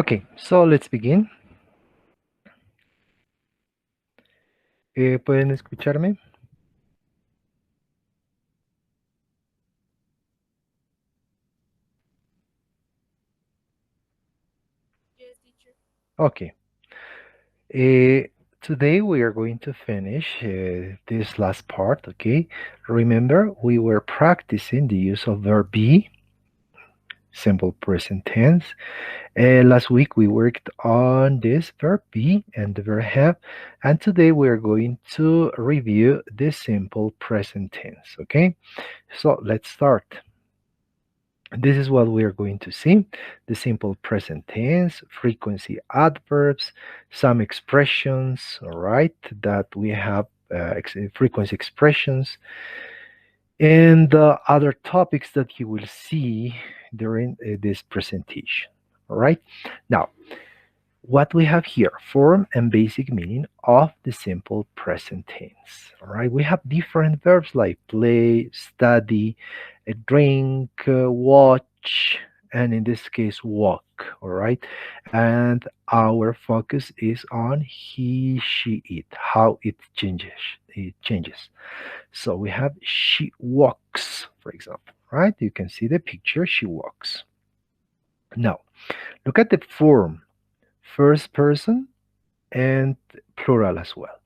Okay, so let's begin. ¿Pueden escucharme? Yes, teacher. Okay. Uh, Today we are going to finish this last part, okay? Remember, we were practicing the use of verb be, simple present tense. Last week we worked on this verb be and the verb have, and today we are going to review the simple present tense, okay? So let's start. This is what we are going to see. The simple present tense, frequency adverbs, some expressions, all right, that we have frequency expressions, and other topics that you will see during this presentation. All right. Now, what we have here, form and basic meaning of the simple present tense. All right, we have different verbs like play, study, drink, watch, and in this case, walk. All right, and our focus is on he, she, it, how it changes. It changes. So we have she walks, for example. Right, you can see the picture. She walks. Now, look at the form. First person and plural as well.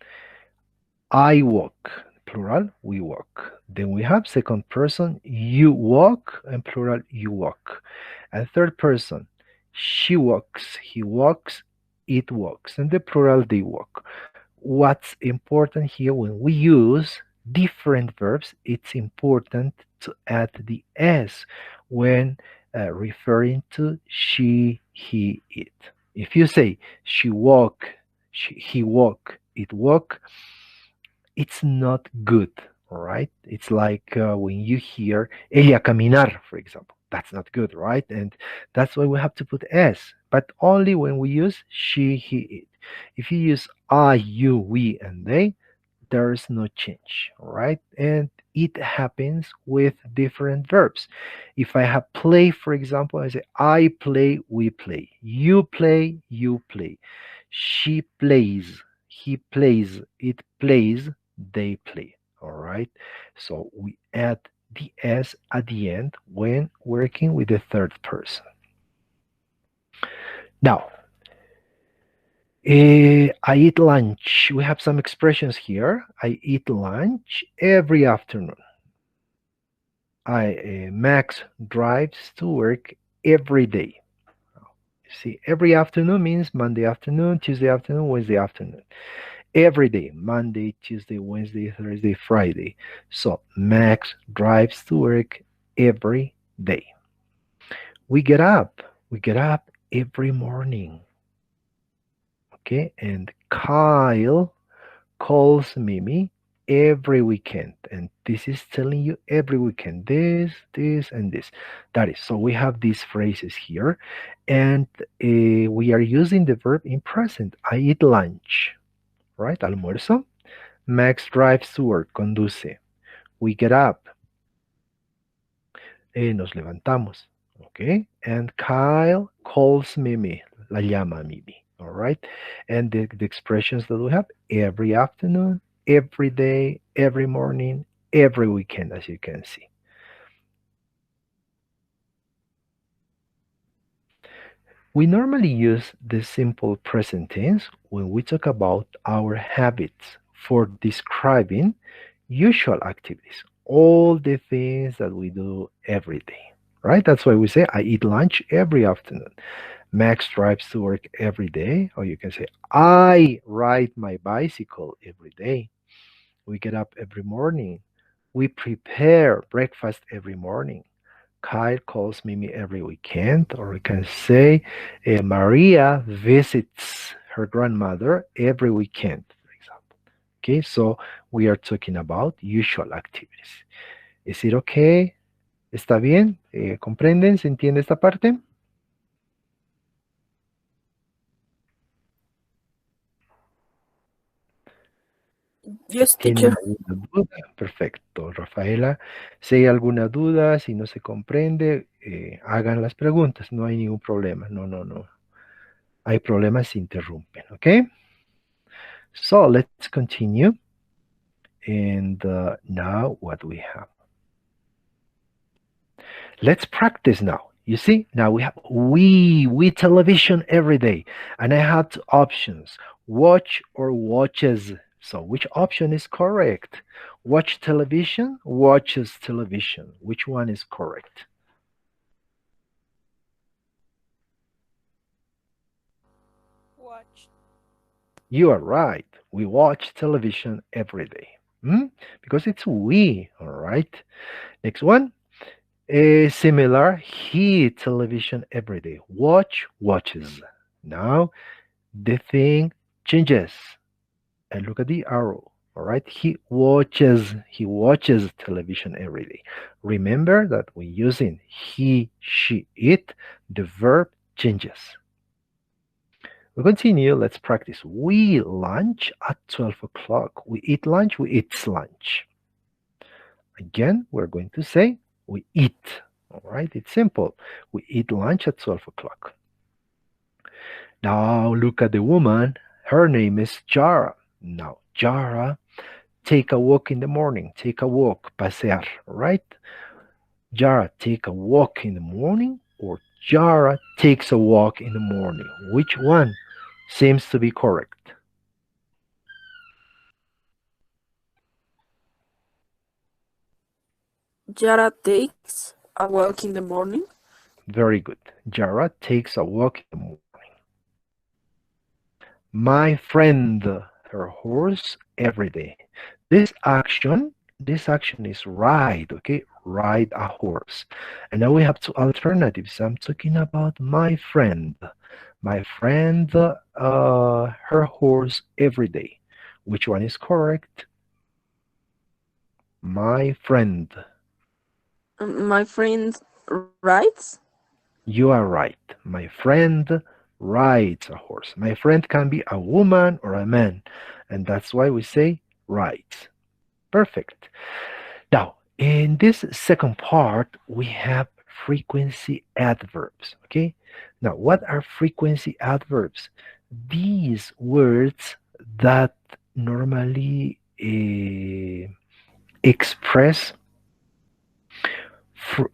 I walk, plural, we walk. Then we have second person, you walk, and plural, you walk. And third person, she walks, he walks, it walks. And the plural, they walk. What's important here when we use different verbs, it's important to add the s when referring to she, he, it. If you say she walk, he walk, it walk, it's not good, all right? It's like when you hear ella caminar, for example. That's not good, right? And that's why we have to put s, but only when we use she, he, it. If you use I, you, we, and they, there is no change, all right? And it happens with different verbs. If I have play, for example, I say I play, we play. You play, you play. She plays, he plays, it plays, they play, all right? So we add the s at the end when working with the third person. Now, I eat lunch. We have some expressions here. I eat lunch every afternoon. Max drives to work every day. See, every afternoon means Monday afternoon, Tuesday afternoon, Wednesday afternoon. Every day, Monday, Tuesday, Wednesday, Thursday, Friday. So Max drives to work every day. We get up. We get up every morning. Okay, and Kyle calls Mimi every weekend, and this is telling you every weekend this and this. That is, so we have these phrases here, and we are using the verb in present. I eat lunch, right? Almuerzo. Max drives to work, conduce. We get up, nos levantamos, okay? And Kyle calls Mimi, la llama Mimi, all right? And the expressions that we have every afternoon, every day, every morning, every weekend, as you can see. We normally use the simple present tense when we talk about our habits for describing usual activities, all the things that we do every day, right? That's why we say, I eat lunch every afternoon. Max drives to work every day, or you can say, I ride my bicycle every day. We get up every morning. We prepare breakfast every morning. Kyle calls Mimi every weekend, or we can say Maria visits her grandmother every weekend, for example. Okay, so we are talking about usual activities. Is it okay? ¿Está bien? ¿Comprenden? ¿Se entiende esta parte? Yes, ¿Tienen teacher. alguna duda? Perfecto, Rafaela. Si hay alguna duda, si no se comprende, hagan las preguntas, no hay ningún problema. No, no, no. Hay problemas, se interrumpen, ¿ok? So let's continue. And now what we have? Let's practice now. You see, now we have we television every day, and I have two options: watch or watches. So which option is correct? Watch television, watches television. Which one is correct? Watch. You are right. We watch television every day. Hmm? Because it's we, all right? Next one. Similar, he television every day. Watch, watches. Now the thing changes. And look at the arrow. All right. He watches television every day. Remember that when using he, she, it, the verb changes. We continue. Let's practice. We lunch at 12 o'clock. We eat lunch. We eat lunch. Again, we're going to say we eat. All right. It's simple. We eat lunch at 12 o'clock. Now look at the woman. Her name is Jara. Now, Jara, take a walk in the morning. Take a walk. Pasear. Right? Jara, take a walk in the morning, or Jara takes a walk in the morning. Which one seems to be correct? Yara takes a walk in the morning. Very good. Jara takes a walk in the morning. My friend, her horse every day. This action is ride, okay? Ride a horse. And now we have two alternatives. I'm talking about my friend. My friend, her horse every day. Which one is correct? My friend. My friend writes. You are right. My friend rides a horse. My friend can be a woman or a man. And that's why we say rides. Perfect. Now, in this second part, we have frequency adverbs. Okay. Now, what are frequency adverbs? These words that normally express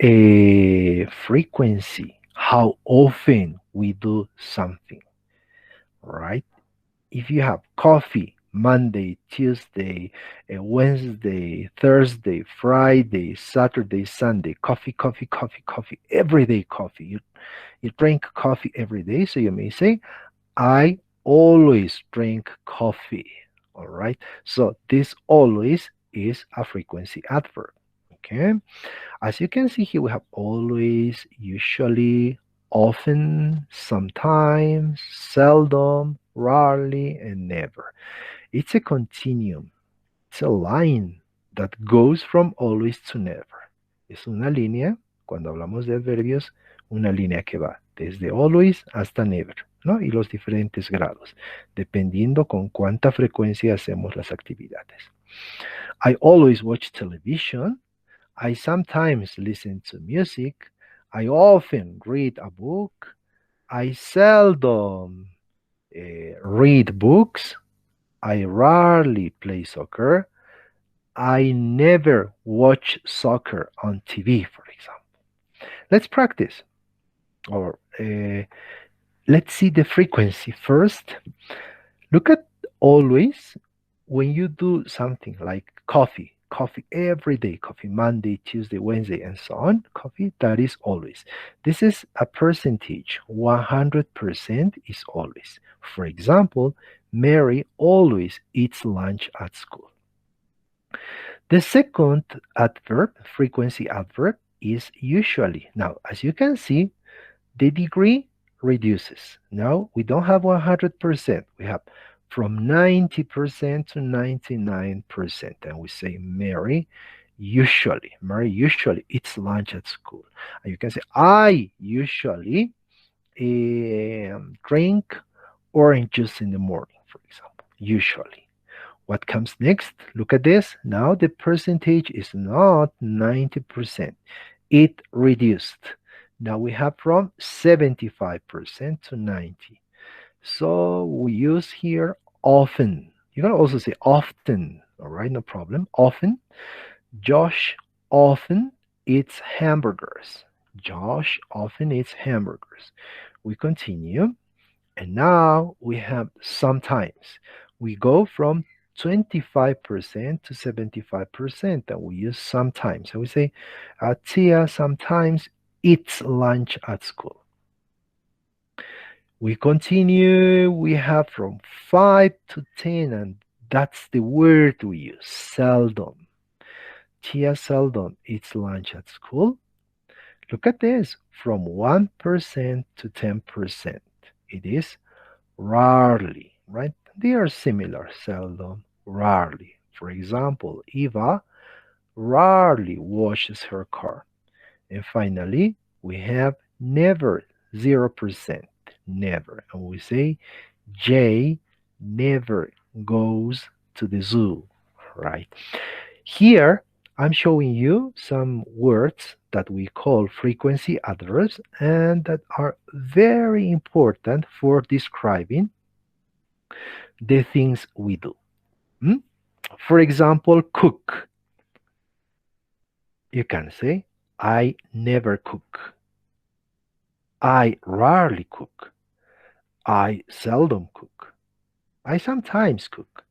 a frequency, how often we do something, right? If you have coffee Monday, Tuesday, Wednesday, Thursday, Friday, Saturday, Sunday, coffee, coffee, coffee, coffee, everyday coffee. You drink coffee every day, so you may say, I always drink coffee. All right. So this always is a frequency adverb. Okay. As you can see here, we have always, usually, often, sometimes, seldom, rarely, and never. It's a continuum. It's a line that goes from always to never. Es una línea, cuando hablamos de adverbios, una línea que va desde always hasta never, ¿no? Y los diferentes grados, dependiendo con cuánta frecuencia hacemos las actividades. I always watch television. I sometimes listen to music. I often read a book. I seldom read books. I rarely play soccer. I never watch soccer on TV, for example. Let's practice, or let's see the frequency first. Look at always when you do something like coffee, coffee every day, coffee Monday, Tuesday, Wednesday, and so on, coffee, that is always. This is a percentage. 100% is always. For example, Mary always eats lunch at school. The second adverb, frequency adverb, is usually. Now, as you can see, the degree reduces. Now we don't have 100%. We have from 90% to 99%. And we say Mary usually eats lunch at school. And you can say, I usually drink orange juice in the morning, for example. Usually. What comes next? Look at this. Now the percentage is not 90%. It reduced. Now we have from 75% to 90. So we use here often. You can also say often, all right, no problem. Often. Josh often eats hamburgers. Josh often eats hamburgers. We continue. And now we have sometimes. We go from 25% to 75%, and we use sometimes. So we say, Tia sometimes eats lunch at school. We continue. We have from 5 to 10, and that's the word we use, seldom. Tia seldom eats lunch at school. Look at this, from 1% to 10%. It is rarely, right? They are similar, seldom, rarely. For example, Eva rarely washes her car. And finally, we have never, 0%, never. And we say Jay never goes to the zoo, right? Here, I'm showing you some words that we call frequency adverbs and that are very important for describing the things we do. Hmm? For example, cook. You can say, I never cook. I rarely cook. I seldom cook. I sometimes cook.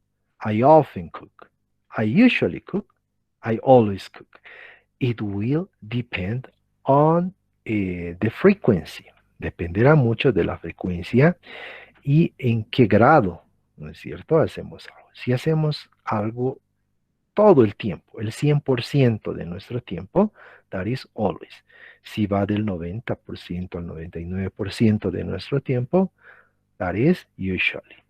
I often cook. I usually cook. I always cook. It will depend on the frequency. Dependerá mucho de la frecuencia y en qué grado, ¿no es cierto?, hacemos algo. Si hacemos algo todo el tiempo, el 100% de nuestro tiempo, that is always. Si va del 90% al 99% de nuestro tiempo, that is usually.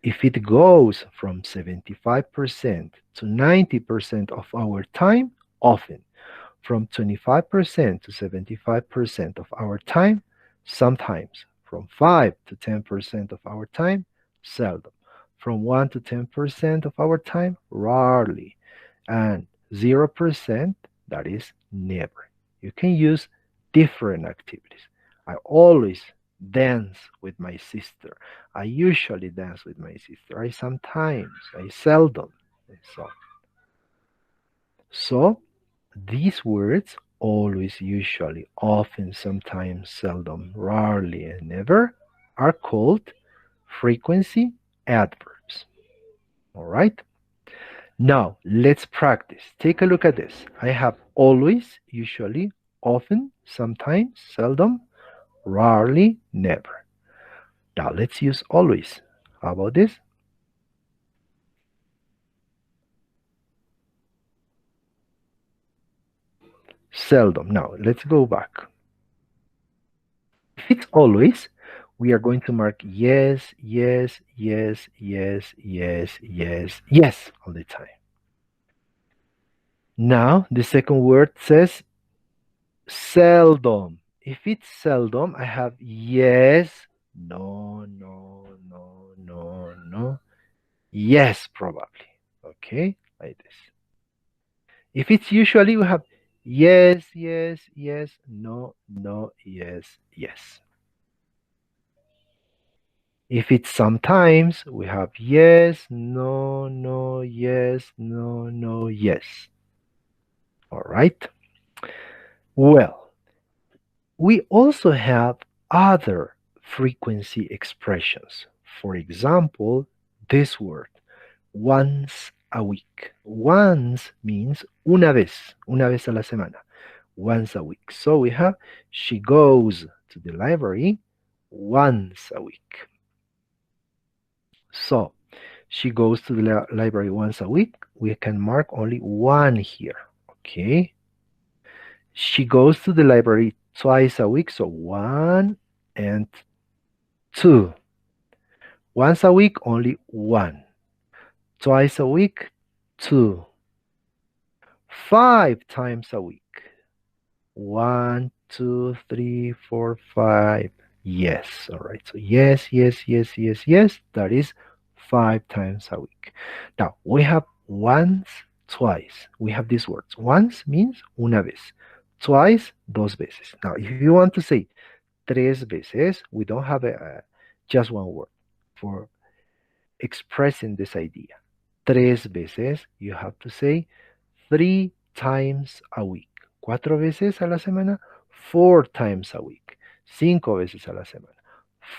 If it goes from 75% to 90% of our time, often. From 25% to 75% of our time, sometimes. From 5 to 10% of our time, seldom. From 1 to 10% of our time, rarely. And 0%, that is never. You can use different activities. I always dance with my sister. I usually dance with my sister. I sometimes, I seldom. And so these words, always, usually, often, sometimes, seldom, rarely, and never, are called frequency adverbs. All right? Now, let's practice. Take a look at this. I have always, usually, often, sometimes, seldom, rarely, never. Now, let's use always. How about this? Seldom. Now, let's go back. If it's always, we are going to mark yes, yes, yes, yes, yes, yes, yes all the time. Now, the second word says seldom. If it's seldom, I have yes, no, no, no, no, no, yes, probably. Okay, like this. If it's usually, we have yes, yes, yes, no, no, yes, yes. If it's sometimes, we have yes, no, no, yes, no, no, yes. All right. Well, we also have other frequency expressions. For example, this word, once a week. Once means una vez a la semana, once a week. So we have, she goes to the library once a week. So, she goes to the library once a week. We can mark only one here, okay? She goes to the library twice a week, so 1 and 2. Once a week, only 1. Twice a week, 2. 5 times a week. 1, 2, 3, 4, 5. Yes, all right. So yes, yes, yes, yes, yes. That is 5 times a week. Now, we have once, twice. We have these words. Once means una vez. Twice, dos veces. Now, if you want to say tres veces, we don't have just one word. for expressing this idea. 3 veces, you have to say 3 times a week. 4 veces a la semana, 4 times a week. 5 veces a la semana,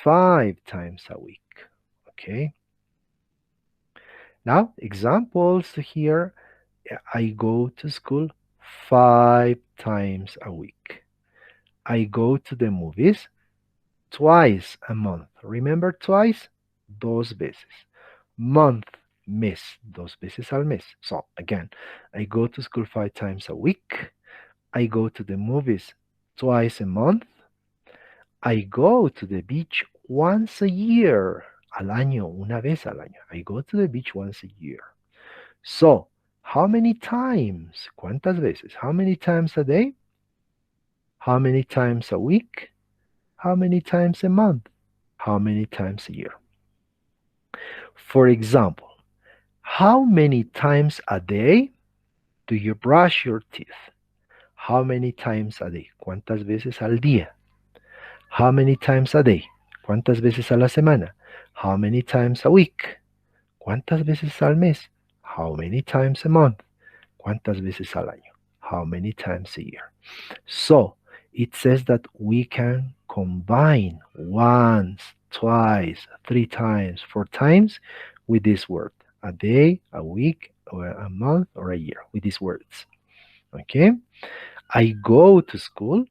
5 times a week. Okay. Now, examples here. I go to school 5 times a week. I go to the movies twice a month. Remember twice? 2 veces. Month, mes, 2 veces al mes. So again, I go to school 5 times a week. I go to the movies twice a month. I go to the beach once a year. Al año, una vez al año. I go to the beach once a year. So, how many times? ¿Cuántas veces? How many times a day? How many times a week? How many times a month? How many times a year? For example, how many times a day do you brush your teeth? How many times a day? ¿Cuántas veces al día? How many times a day? ¿Cuántas veces a la semana? How many times a week? ¿Cuántas veces al mes? How many times a month? ¿Cuántas veces al año? How many times a year? So, it says that we can combine once, twice, 3 times, 4 times with this word. A day, a week, or a month, or a year with these words. Okay? I go to school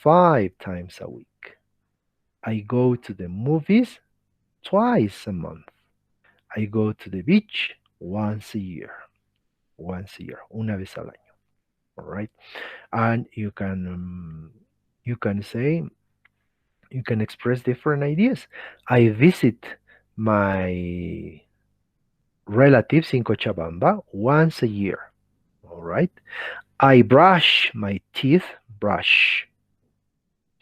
5 times a week. I go to the movies twice a month. I go to the beach once a year. Once a year, una vez al año. All right, and you can say, you can express different ideas. I visit my relatives in Cochabamba once a year. All right, I brush my teeth. Brush,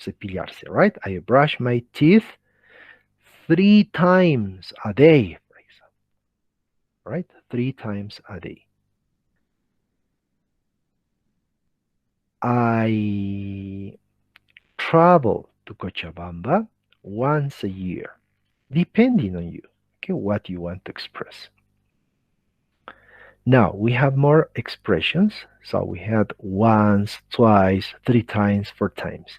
cepillarse. Right, I brush my teeth 3 times a day. Right, 3 times a day. I travel to Cochabamba once a year, depending on you, okay, what you want to express. Now we have more expressions. So we had once, twice, 3 times, 4 times.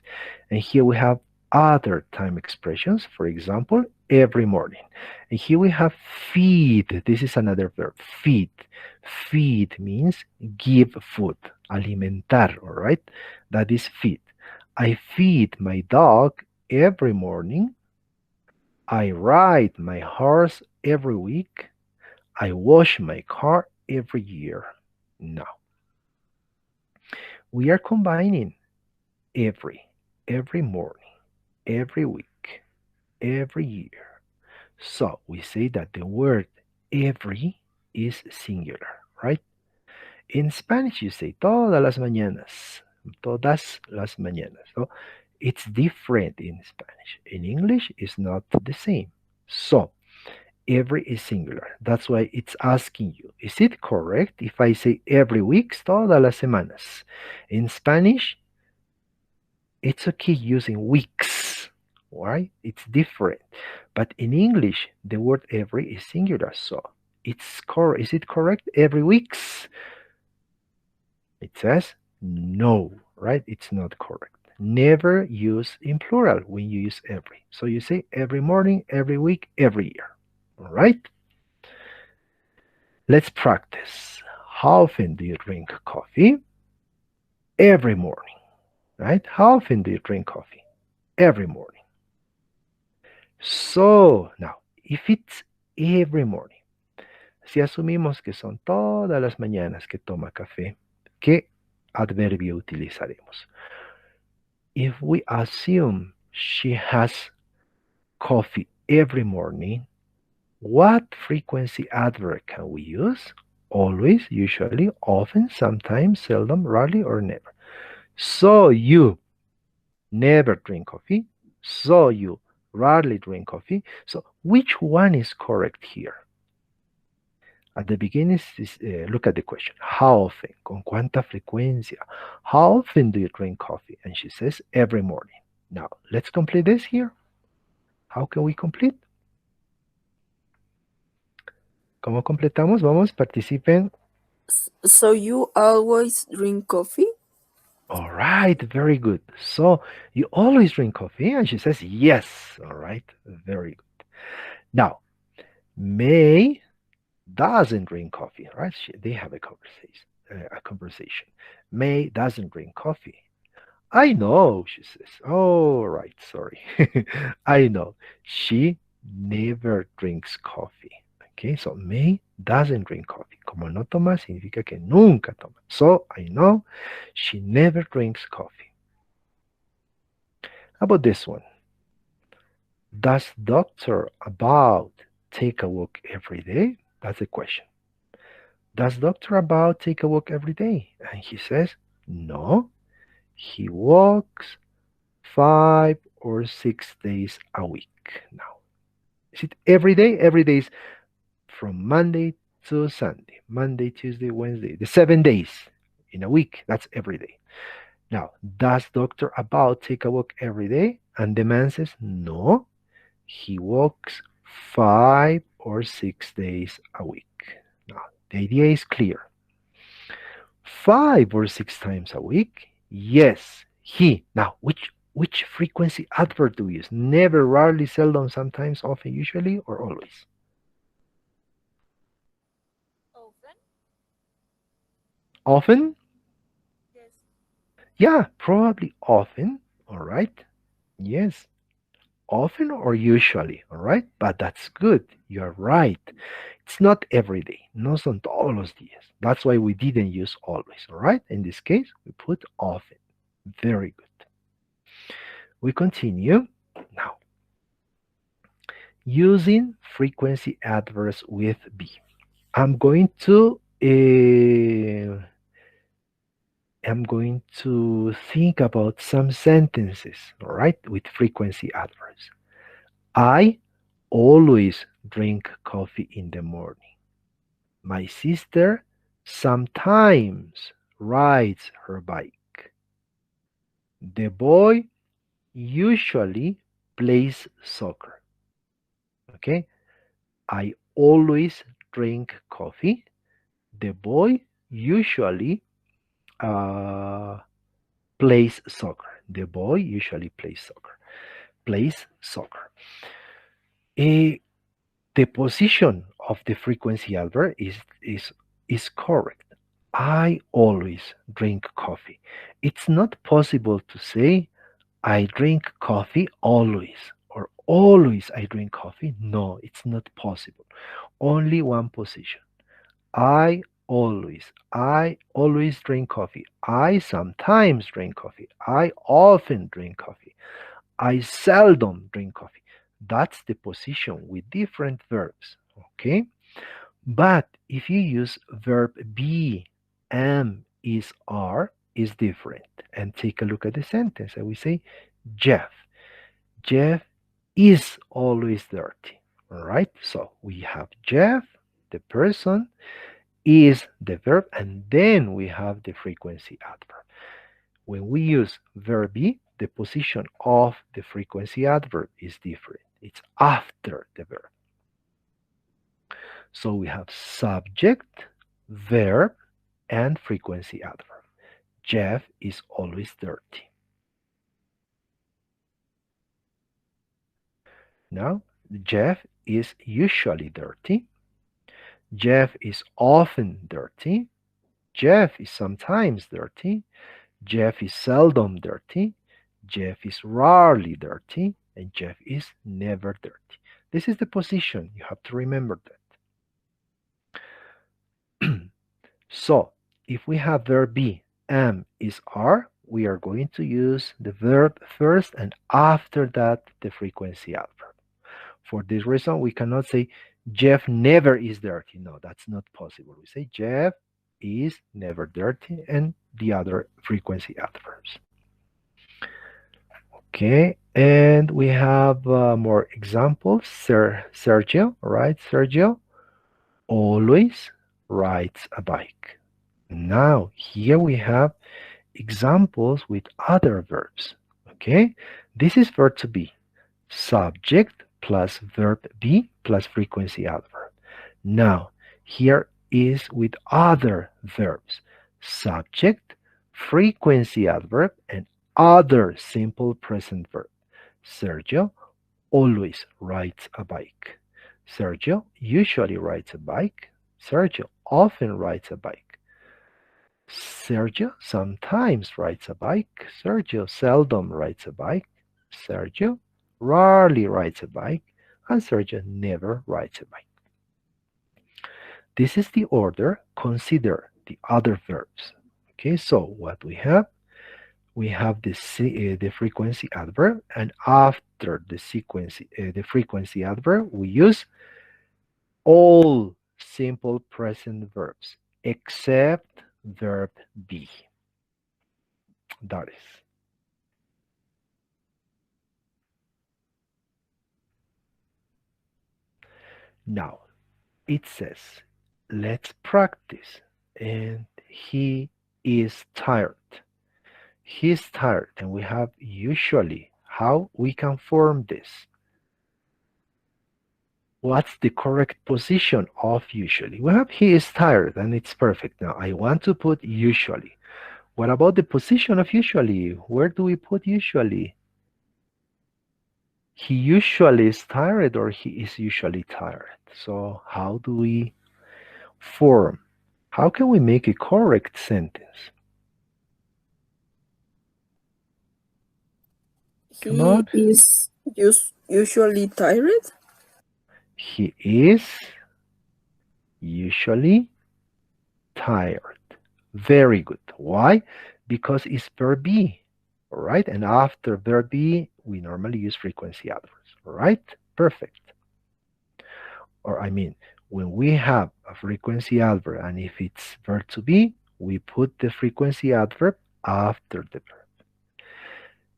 And here we have other time expressions. For example, every morning. And here we have feed. This is another verb, feed. Feed means give food, alimentar, all right? That is feed. I feed my dog every morning. I ride my horse every week. I wash my car every year. Now, we are combining every morning, every week, every year. So we say that the word every is singular, right? In Spanish, you say todas las mañanas, todas las mañanas. So it's different in Spanish. In English, it's not the same. So every is singular. That's why it's asking you, is it correct if I say every week, todas las semanas? In Spanish, it's okay using weeks, right? It's different. But in English, the word every is singular. So is it correct every weeks? It says no, right? It's not correct. Never use in plural when you use every. So you say every morning, every week, every year. All right? Let's practice. How often do you drink coffee? Every morning, right? How often do you drink coffee? Every morning. So, now, if it's every morning, si asumimos que son todas las mañanas que toma café, ¿qué adverbio utilizaremos? If we assume she has coffee every morning, what frequency adverb can we use? Always, usually, often, sometimes, seldom, rarely, or never. So you never drink coffee. So you rarely drink coffee. So which one is correct here? At the beginning, look at the question. How often? ¿Con cuánta frecuencia? How often do you drink coffee? And she says, every morning. Now, let's complete this here. How can we complete? ¿Cómo completamos? Vamos, participen. So you always drink coffee? All right, very good. So you always drink coffee? And she says, yes. All right, very good. Now, May doesn't drink coffee, right? They have a conversation. May doesn't drink coffee. I know, she says. Oh, right, sorry. I know. She never drinks coffee. Okay, so May doesn't drink coffee. Como no toma, significa que nunca toma. So I know she never drinks coffee. How about this one? Does Dr. About take a walk every day? That's the question. Does Dr. About take a walk every day? And he says, no, he walks 5 or 6 days a week. Now, is it every day? Every day is from Monday to Sunday, Monday, Tuesday, Wednesday, the 7 days in a week. That's every day. Now, does Dr. About take a walk every day? And the man says, no, he walks 5 or 6 days a week. Now, the idea is clear. 5 or 6 times a week? Yes, he. Now, which frequency adverb do we use? Never, rarely, seldom, sometimes, often, usually, or always? Often? Often? Yes. Yeah, probably often. All right. Yes, often or usually. All right. But that's good. You're right. It's not every day. No son todos los días. That's why we didn't use always. All right. In this case, we put often. Very good. We continue. Now, using frequency adverbs with be. I'm going to think about some sentences, all right, with frequency adverbs. I always drink coffee in the morning. My sister sometimes rides her bike. The boy usually plays soccer. Okay, I always drink coffee. The boy usually uh, plays soccer. The boy usually plays soccer. Plays soccer. Eh, the position of the frequency adverb is correct. I always drink coffee. It's not possible to say I drink coffee always or always I drink coffee. No, it's not possible. Only one position. I always drink coffee. I sometimes drink coffee. I often drink coffee. I seldom drink coffee. That's the position with different verbs. Okay? But if you use verb be, am, is, are, is different. And take a look at the sentence. And we say, Jeff. Jeff is always dirty. All right? So we have Jeff, the person, is the verb, and then we have the frequency adverb. When we use verb be, the position of the frequency adverb is different. It's after the verb. So we have subject, verb, and frequency adverb. Jeff is always dirty. Now, Jeff is usually dirty. Jeff is often dirty. Jeff is sometimes dirty. Jeff is seldom dirty. Jeff is rarely dirty. And Jeff is never dirty. This is the position. You have to remember that. So, if we have verb be, am, is, are, we are going to use the verb first and after that the frequency adverb. For this reason, we cannot say Jeff never is dirty. No, that's not possible. We say Jeff is never dirty and the other frequency adverbs. Okay, and we have more examples. Sergio, right? Sergio always rides a bike. Now, here we have examples with other verbs. Okay, this is verb to be. Subject plus verb be plus frequency adverb. Now, Here is with other verbs. Subject, frequency adverb, and other simple present verb. Sergio always rides a bike. Sergio usually rides a bike. Sergio often rides a bike. Sergio sometimes rides a bike. Sergio seldom rides a bike. Sergio rarely rides a bike. And Sergio never rides a bike. This is the order. Consider the other verbs. Okay, so what we have the frequency adverb, and after the frequency adverb, we use all simple present verbs except verb be. That is. Now, it says, let's practice. And he is tired. He is tired, and we have usually. How we can form this? What's the correct position of usually? We have he is tired, and it's perfect. Now, I want to put usually. What about the position of usually? Where do we put usually? He usually is tired, or he is usually tired. So how do we form? How can we make a correct sentence? Come He on. is usually tired. He is usually tired. Very good. Why? Because it's verb be. All right. And after verb be, we normally use frequency adverbs. All right. Perfect. Or I mean, when we have a frequency adverb and if it's verb to be, we put the frequency adverb after the verb.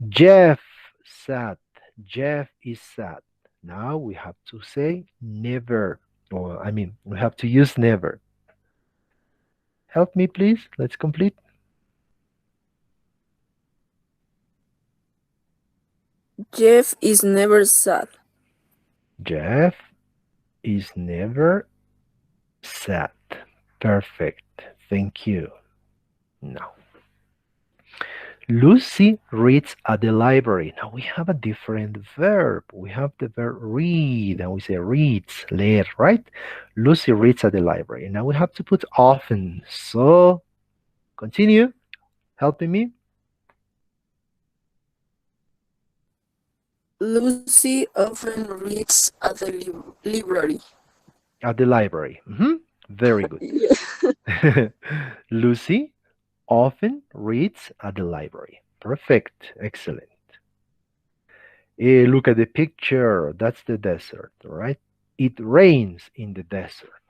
Jeff sad. Jeff is sad. Now we have to say never. Or I mean, we have to use never. Help me, please. Let's complete. Jeff is never sad. Jeff is never sad. Perfect. Thank you. Now, Lucy reads at the library. Now we have a different verb. We have the verb read, and we say reads, leer, right? Lucy reads at the library. Now we have to put often. So continue helping me. Lucy often reads at the library. At the library. Very good. Yeah. Lucy often reads at the library. Perfect. Excellent. Look at the picture. That's the desert, right? It rains in the desert.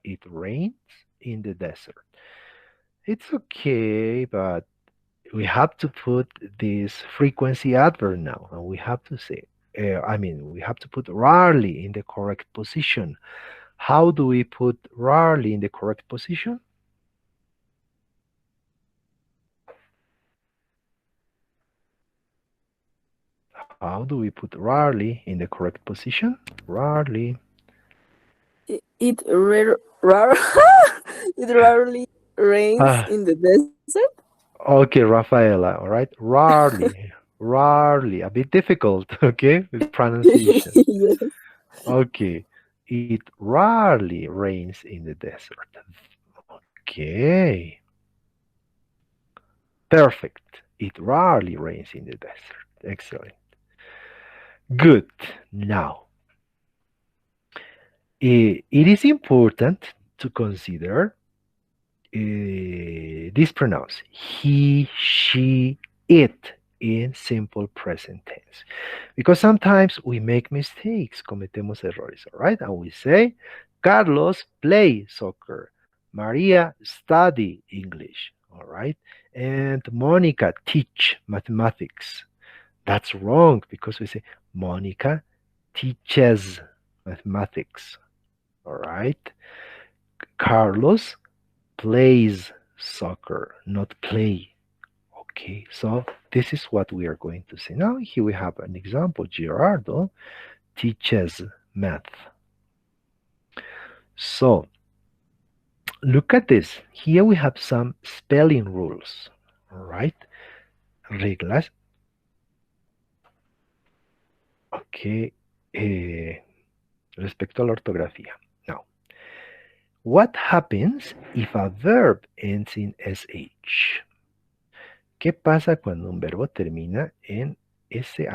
It rains in the desert. It's okay, but we have to put this frequency adverb now, and we have to say, we have to put rarely in the correct position. How do we put rarely in the correct position? How do we put rarely in the correct position? Rarely. It rarely rains Ah, in the desert. okay, Rafaela, all right? Rarely. Rarely. A bit difficult, okay, with pronunciation. Yes. Okay. It rarely rains in the desert. Okay. Perfect. It rarely rains in the desert. Excellent. Good. Now, it is important to consider this pronouns he, she, it in simple present tense. Because sometimes we make mistakes, cometemos errores, all right? And we say, Carlos play soccer, Maria study English, all right? And Monica teach mathematics. That's wrong because we say Monica teaches mathematics, all right? Carlos plays soccer, not play. Okay, so this is what we are going to say. Now here we have an example. Gerardo teaches math. So look at this. Here we have some spelling rules, right? Reglas. Ok. Respecto a la ortografía. Now, what happens if a verb ends in sh? ¿Qué pasa cuando un verbo termina en sh,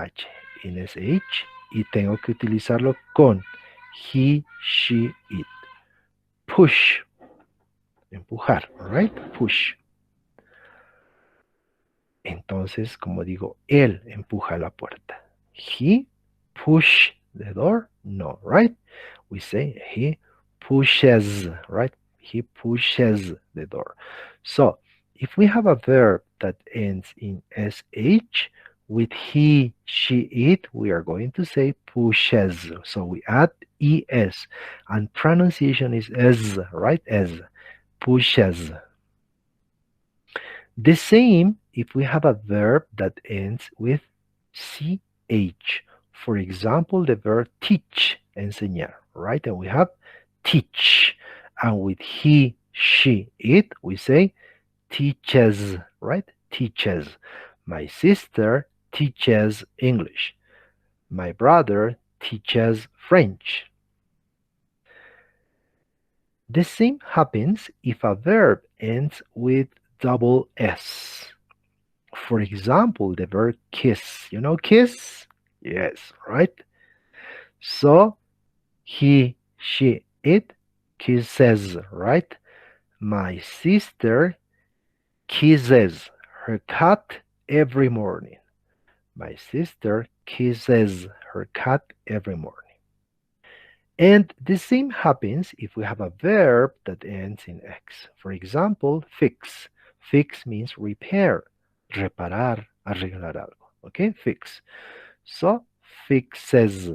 en sh, y tengo que utilizarlo con he, she, it? Push, empujar, right? Push. Entonces, como digo, él empuja la puerta. He push the door? No, right? We say he pushes, right? He pushes the door. So, if we have a verb that ends in sh, with he, she, it, we are going to say pushes. So we add es, and pronunciation is as, right? As, pushes. The same if we have a verb that ends with ch. For example, the verb teach, enseñar, right? And we have teach. And with he, she, it, we say teaches, right? Teaches. My sister teaches English. My brother teaches French. The same happens if a verb ends with double S. For example, the verb kiss. You know kiss? Yes, right? So, he, she, it kisses, right? My sister kisses her cat every morning. My sister kisses her cat every morning. And the same happens if we have a verb that ends in X. For example, fix. Fix means repair, reparar, arreglar algo. Okay, fix. So, fixes,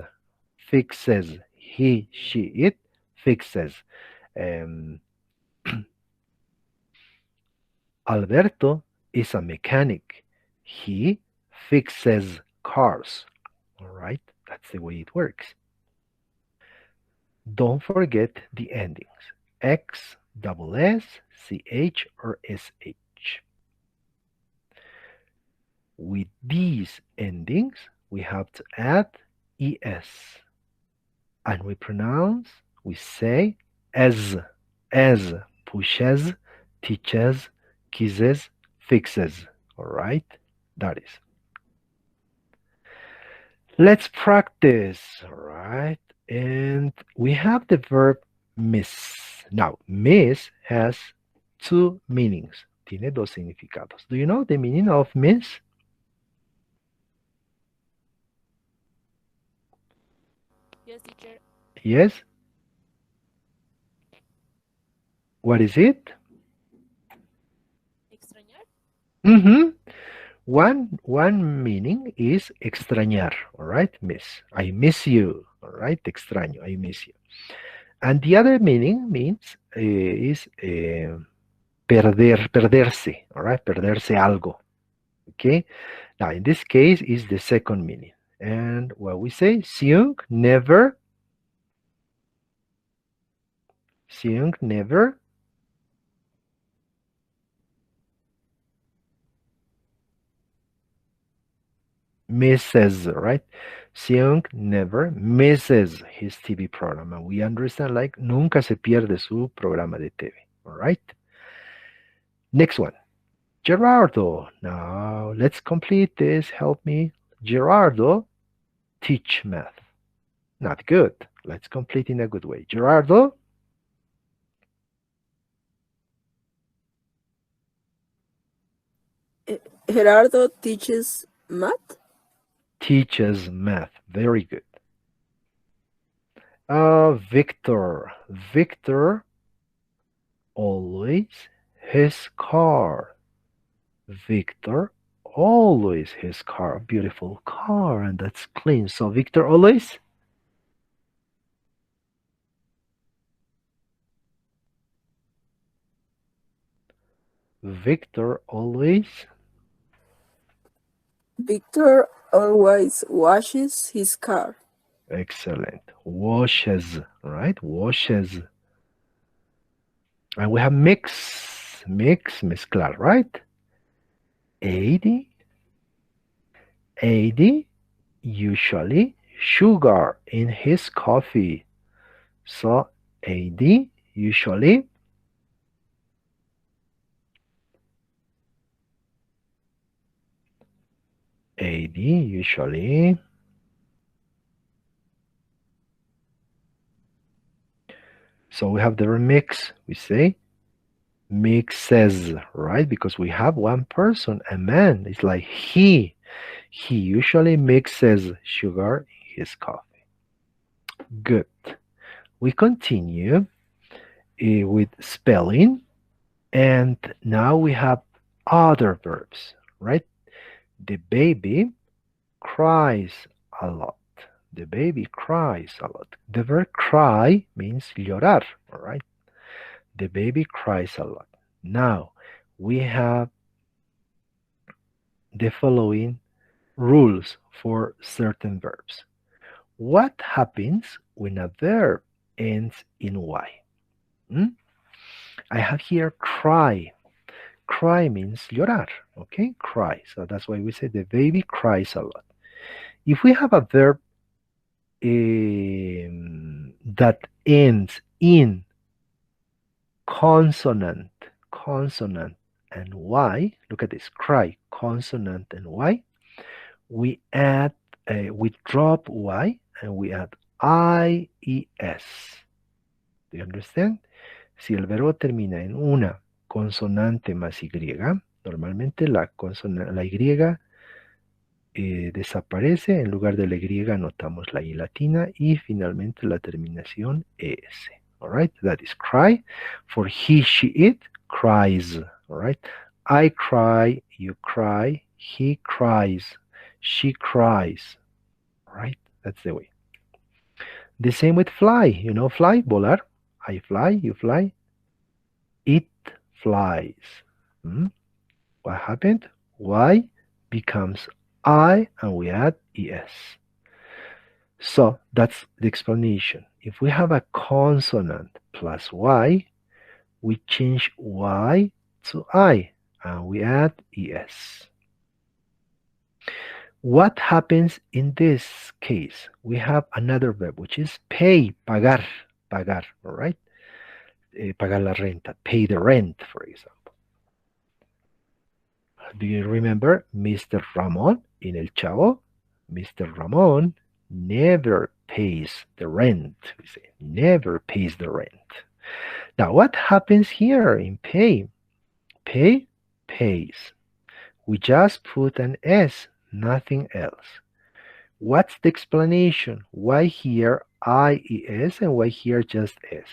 fixes. He, she, it fixes. Um, Alberto is a mechanic. He fixes cars. All right, that's the way it works. Don't forget the endings X, double S, CH, or SH. With these endings, we have to add ES. And we say as pushes, teaches, kisses, fixes. All right, that is. Let's practice, all right? And we have the verb miss. Now, miss has two meanings. Tiene dos significados. Do you know the meaning of miss? Yes, teacher. Yes? What is it? Extrañar? Mm-hmm. One meaning is extrañar, all right? Miss. I miss you, all right? Extraño, I miss you. And the other meaning means is perderse, all right? Perderse algo, okay? Now, in this case, is the second meaning. And what we say, Seung never misses, right? Seung never misses his TV program. And we understand like nunca se pierde su programa de TV, all right? Next one, Gerardo. Now, let's complete this. Help me. Gerardo, teach math. Not good. Let's complete in a good way. Gerardo Gerardo teaches math. teaches math. Very good. Victor. Victor always his car. Victor always his car. Beautiful car, and that's clean. So Victor always Victor always Victor always washes his car. excellent. Washes, right? Washes. And we have mezclar, right? 80, 80 usually sugar in his coffee. So 80 usually 80 usually. So we have the remix. We say mixes, right? Because we have one person, a man. It's like he. He usually mixes sugar in his coffee. Good. We continue with spelling, and now we have other verbs, right? The baby cries a lot. The baby cries a lot. The verb cry means llorar, all right? The baby cries a lot. Now, we have the following rules for certain verbs. What happens when a verb ends in Y? Hmm? I have here cry. Cry means llorar, okay? Cry. So that's why we say the baby cries a lot. If we have a verb that ends in consonant, consonant, and Y, look at this, cry, consonant, and Y, we add, we drop Y and we add IES. Do you understand? Si el verbo termina en una consonante más Y, normalmente la Y desaparece, en lugar de la Y anotamos la I latina y finalmente la terminación ES. Alright, that is cry. For he, she, it, cries. Alright, I cry, you cry, he cries, she cries. Alright, that's the way. The same with fly. You know, fly, volar. I fly, you fly, it flies. Hmm? What happened? Y becomes I and we add ES. So that's the explanation. If we have a consonant plus Y, we change Y to I and we add ES. What happens in this case? We have another verb which is pay, pagar, pagar, all right? Pagar la renta, pay the rent, for example. Do you remember Mr. Ramon in El Chavo? Mr. Ramon never pays the rent. We say never pays the rent. Now, what happens here in pay? Pay pays. We just put an S, nothing else. What's the explanation? Why here IES and why here just S?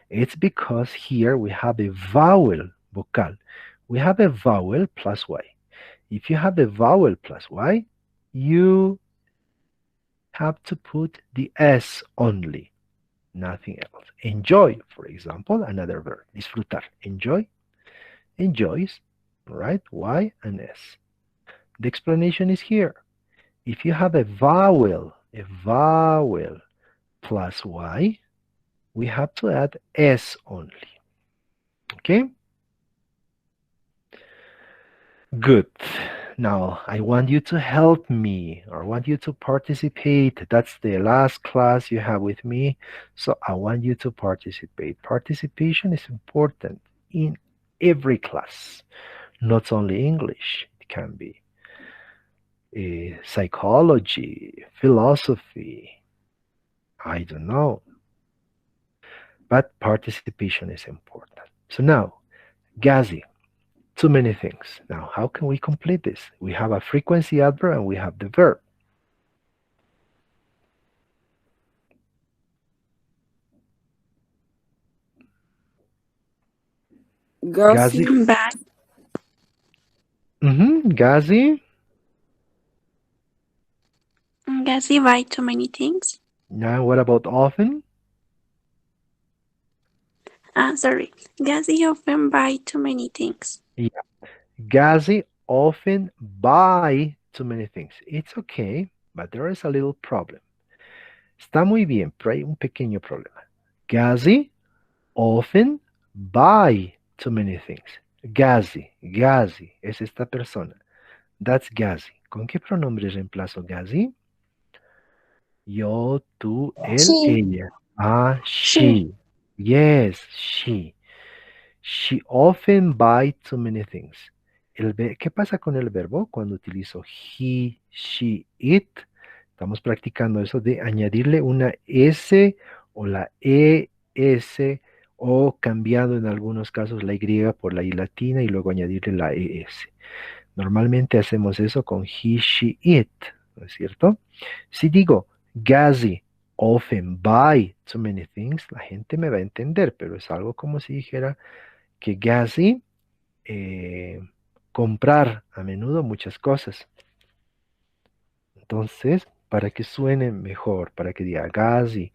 It's because here we have a vowel, vocal. We have a vowel plus Y. If you have a vowel plus Y, you have to put the S only, nothing else. Enjoy, for example, another verb, disfrutar. Enjoy, enjoys, right? Y and S. The explanation is here. If you have a vowel plus Y, we have to add S only. Okay? Good. Now, I want you to help me, or I want you to participate. That's the last class you have with me, so I want you to participate. Participation is important in every class, not only English. It can be psychology, philosophy, I don't know. But participation is important. So now, Gazi, too many things. Now, how can we complete this? We have a frequency adverb and we have the verb. Gazi. Back. Gazi. Gazi buy too many things. Now, what about often? Sorry. Gazi often buy too many things. Yeah. Gazi often buy too many things. It's okay, but there is a little problem. Está muy bien, pero hay un pequeño problema. Gazi often buy too many things. Gazi, Gazi es esta persona. That's Gazi. ¿Con qué pronombre reemplazo Gazi? Yo, tú, él, She, ella. Ah, she, she. Yes, she. She often buy too many things. ¿Qué pasa con el verbo cuando utilizo he, she, it? Estamos practicando eso de añadirle una S o la ES o cambiando en algunos casos la Y por la I latina y luego añadirle la ES. Normalmente hacemos eso con he, she, it, ¿no es cierto? Si digo Gazi often buy too many things, la gente me va a entender, pero es algo como si dijera que Gazi comprar a menudo muchas cosas. Entonces, para que suene mejor, para que diga Gazi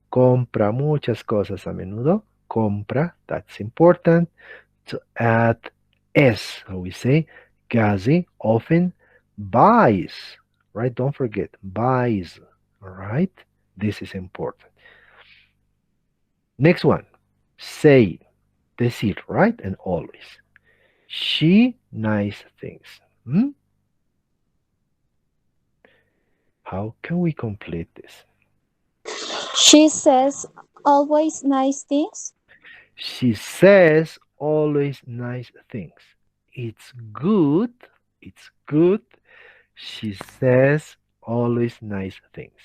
compra muchas cosas a menudo, compra, that's important, to add S, how we say, Gazi often buys, right? Don't forget, buys, all right? This is important. Next one, say, decir, right? And always. She nice things. Hmm? How can we complete this? she says always nice things. She says always nice things. It's good. It's good. She says always nice things.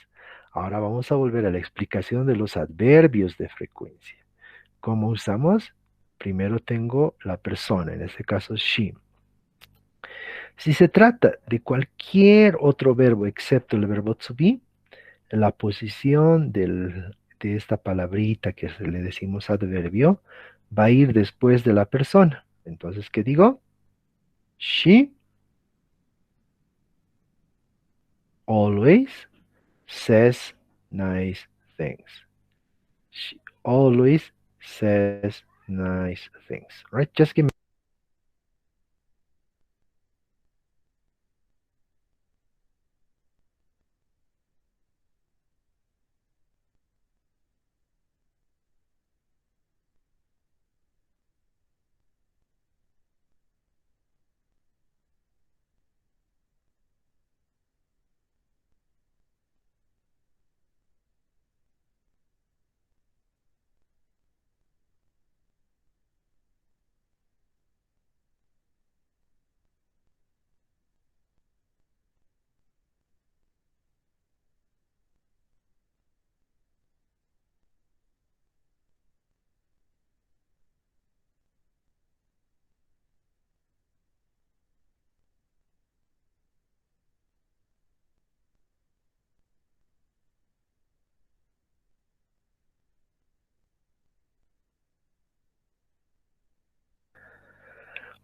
Ahora vamos a volver a la explicación de los adverbios de frecuencia. ¿Cómo usamos? Primero tengo la persona, en este caso she. Si se trata de cualquier otro verbo excepto el verbo to be, la posición de esta palabrita que le decimos adverbio va a ir después de la persona. Entonces, ¿qué digo? She always says nice things. She always says nice things. Right? Just give me.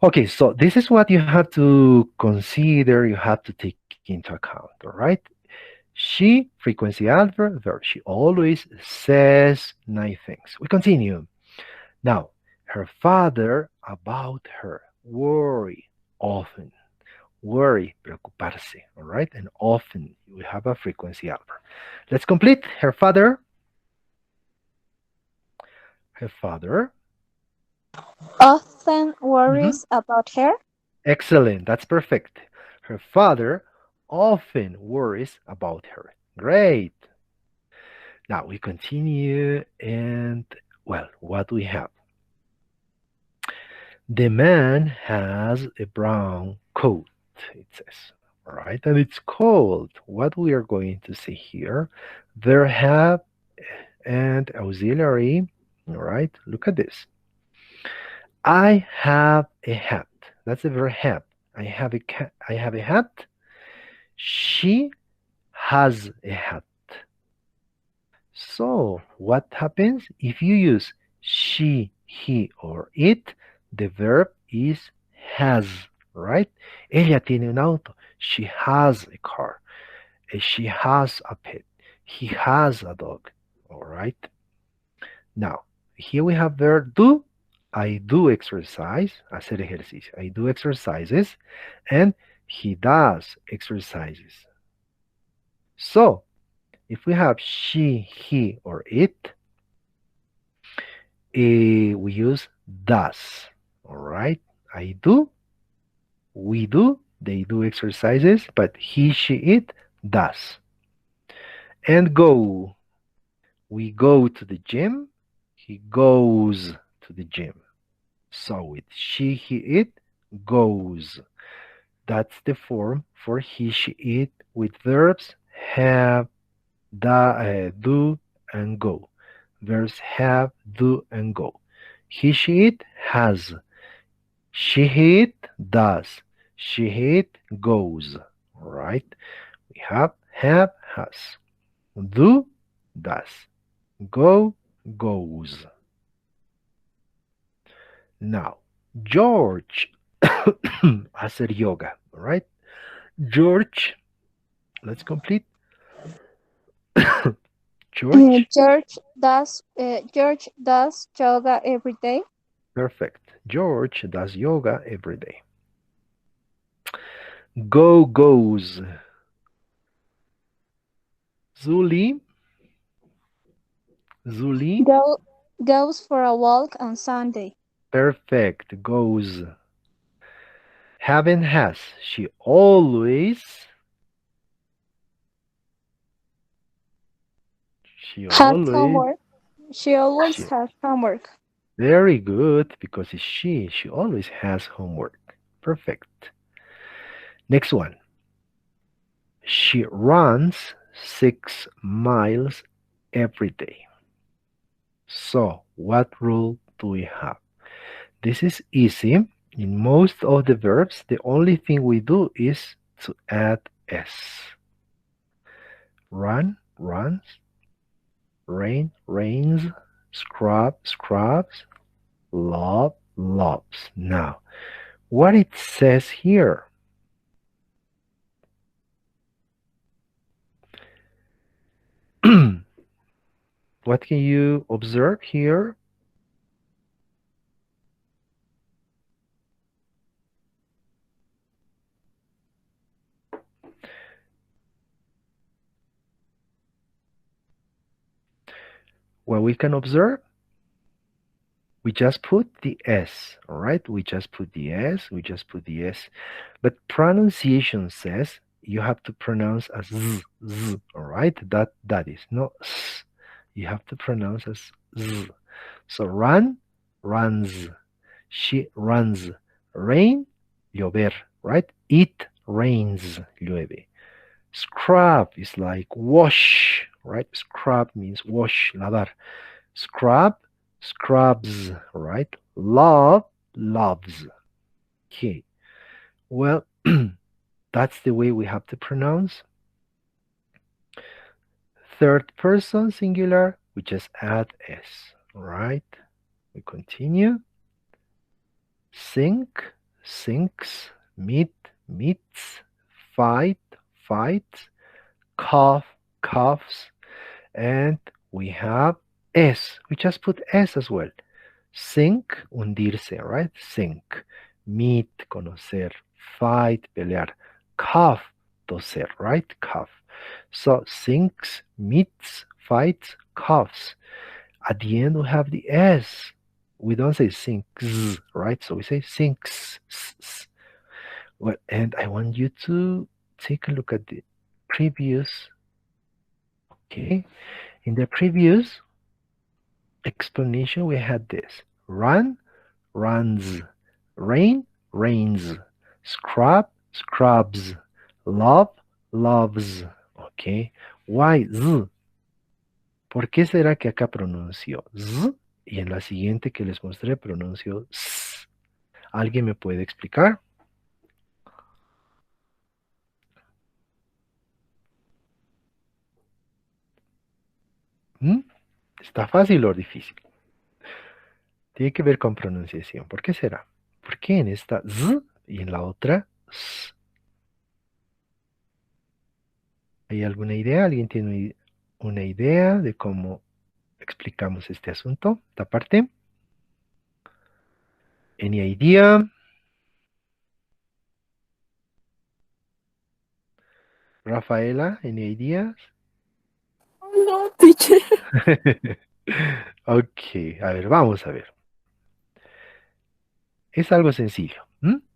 Okay, so this is what you have to consider, you have to take into account, all right? She, frequency adverb, verb. She always says nice things. We continue. Now, her father about her. Worry, often. Worry, preocuparse, all right? And often, we have a frequency adverb. Let's complete. Her father. Her father. Often Mhm. worries about her. Excellent. That's perfect. Her father often worries about her. Great. Now we continue and, well, what we have? The man has a brown coat, it says. All right, and it's cold. What we are going to see here, there have and auxiliary. All right, look at this. I have a hat. That's the verb have. I have a hat. She has a hat. So, what happens if you use she, he, or it? The verb is has, right? Ella tiene un auto. She has a car. She has a pet. He has a dog. All right. Now, here we have verb do. I do exercise. Hacer ejercicio. I do exercises. And he does exercises. So, if we have she, he, or it, we use does. All right. I do, we do, they do exercises, but he, she, it does. And go. We go to the gym. He goes to the gym. So with she, he, it goes. That's the form for he, she, it with verbs have, do, and go. Verbs have, do, and go. He, she, it has. She, it does. She, it goes. All right. We have, has. Do, does. Go, goes. Now, George hacer yoga. All right. George, let's complete. George, George does yoga every day. perfect. George does yoga every day. Go, goes. Zuli, Zuli, Go goes for a walk on Sunday. perfect. Goes. Have and has. She always, she Has always, homework. She always she, has homework. very good because it's she. She always has homework. Perfect. Next one. She runs 6 miles every day. So, what rule do we have? This is easy. In most of the verbs, the only thing we do is to add s. Run, runs, rain, rains, scrub, scrubs, love, loves. Now, what it says here? What can you observe here? What we can observe, we just put the S, all right? We just put the S, we just put the S. But pronunciation says you have to pronounce as z, all right? That is not s. You have to pronounce as z. So run, runs. She runs. Rain, llover, right? It rains, llueve. Scrub is like wash, right? Scrub means wash, lavar. Scrub, scrubs, right? Love, loves. Okay. Well, that's the way we have to pronounce. Third person singular, we just add s, right? We continue. Sink, sinks, meet, meets, fight, fights, cough, coughs, and we have S. We just put S as well. Sink, hundirse, right? Sink. Meet, conocer. Fight, pelear. Cough, toser, right? Cough. So sinks, meets, fights, coughs. At the end, we have the S. We don't say sinks, right? So we say sinks. Well, and I want you to take a look at the previous. Okay. In the previous explanation, we had this. Run, runs. Rain, rains. Scrub, scrubs. Love, loves. Okay. Why z? ¿Por qué será que acá pronunció z y en la siguiente que les mostré pronunció s? ¿Alguien me puede explicar? ¿Mm? ¿Está fácil o difícil? Tiene que ver con pronunciación. ¿Por qué será? ¿Por qué en esta z y en la otra s? ¿Hay alguna idea? ¿Alguien tiene una idea de cómo explicamos este asunto? ¿Esta parte? ¿Any idea? Rafaela, any ideas? No, teacher. Ok, a ver, vamos a ver. Es algo sencillo.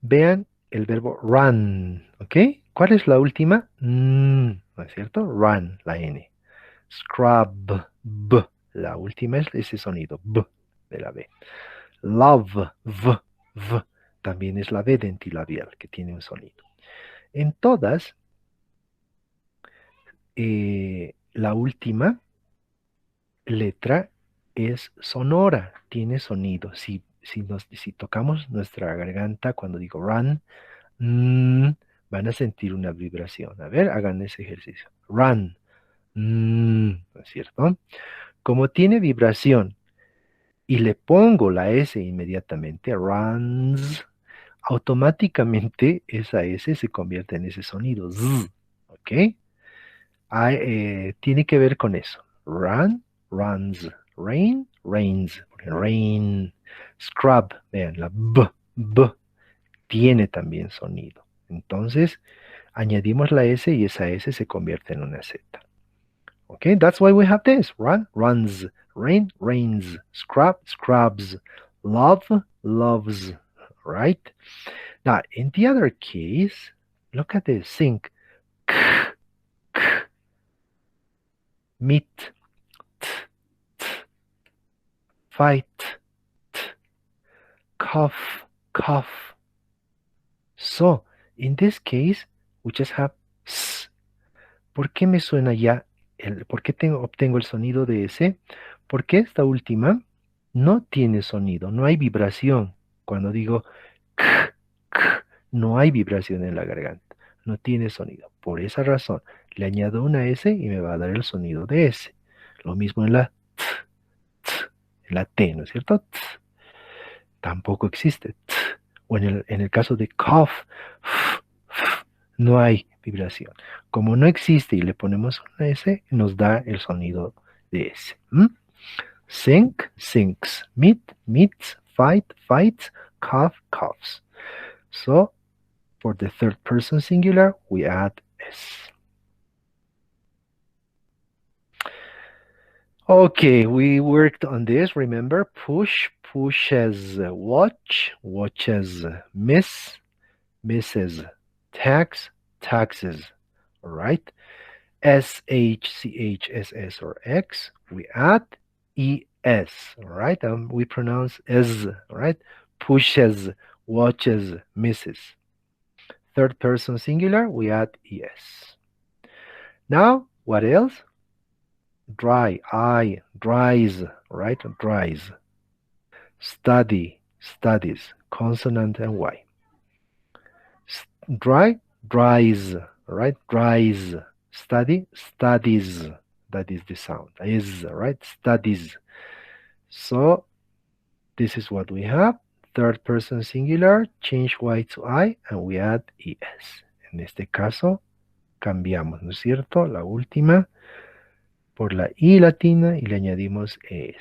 Vean el verbo run, ¿ok? ¿Cuál es la última? ¿No es cierto? Run, la N. Scrub, B. La última es ese sonido, B, de la B. Love, V. También es la B dentilabial, que tiene un sonido. En todas, la última letra es sonora, tiene sonido. Si tocamos nuestra garganta cuando digo run, van a sentir una vibración. A ver, hagan ese ejercicio. Run, ¿no es cierto? Como tiene vibración y le pongo la S inmediatamente, runs, automáticamente esa S se convierte en ese sonido, Z, ¿ok? Tiene que ver con eso. Run, runs. Rain, rains. Rain. Scrub, vean, la B tiene también sonido. Entonces, añadimos la S y esa S se convierte en una Z. Okay, that's why we have this. Run, runs. Rain, rains. Scrub, scrubs. Love, loves. Right? Now, in the other case, look at this. Sing. K, k. Meet. T, t. Fight. T. Cough, cough. So, in this case, we just have S. ¿Por qué me suena ya? ¿Por qué obtengo el sonido de S? Porque esta última no tiene sonido, no hay vibración. Cuando digo k, k, no hay vibración en la garganta, no tiene sonido. Por esa razón, le añado una S y me va a dar el sonido de S. Lo mismo en la t, t, en la T, ¿no es cierto? T. Tampoco existe. T. O en el caso de cough, no hay vibración. Como no existe y le ponemos una S, nos da el sonido de S. Sink, sinks. Meet, meets. Fight, fights. Cough, coughs. So, for the third person singular, we add S. Okay, we worked on this. Remember, push, pushes watch, watches miss, misses tax, taxes. All right. S, H, C, H, S, S, or X, we add ES. All right. We pronounce S. All right. Pushes, watches, misses. Third person singular, we add ES. Now, what else? Dry, I, dries, right? Dries. Study, studies, consonant and Y. Dry, dries, right? Dries. Study, studies. That is the sound. Is, right? Studies. So, this is what we have. Third person singular, change Y to I, and we add ES. En este caso, cambiamos, ¿no es cierto? La última por la I latina y le añadimos ES.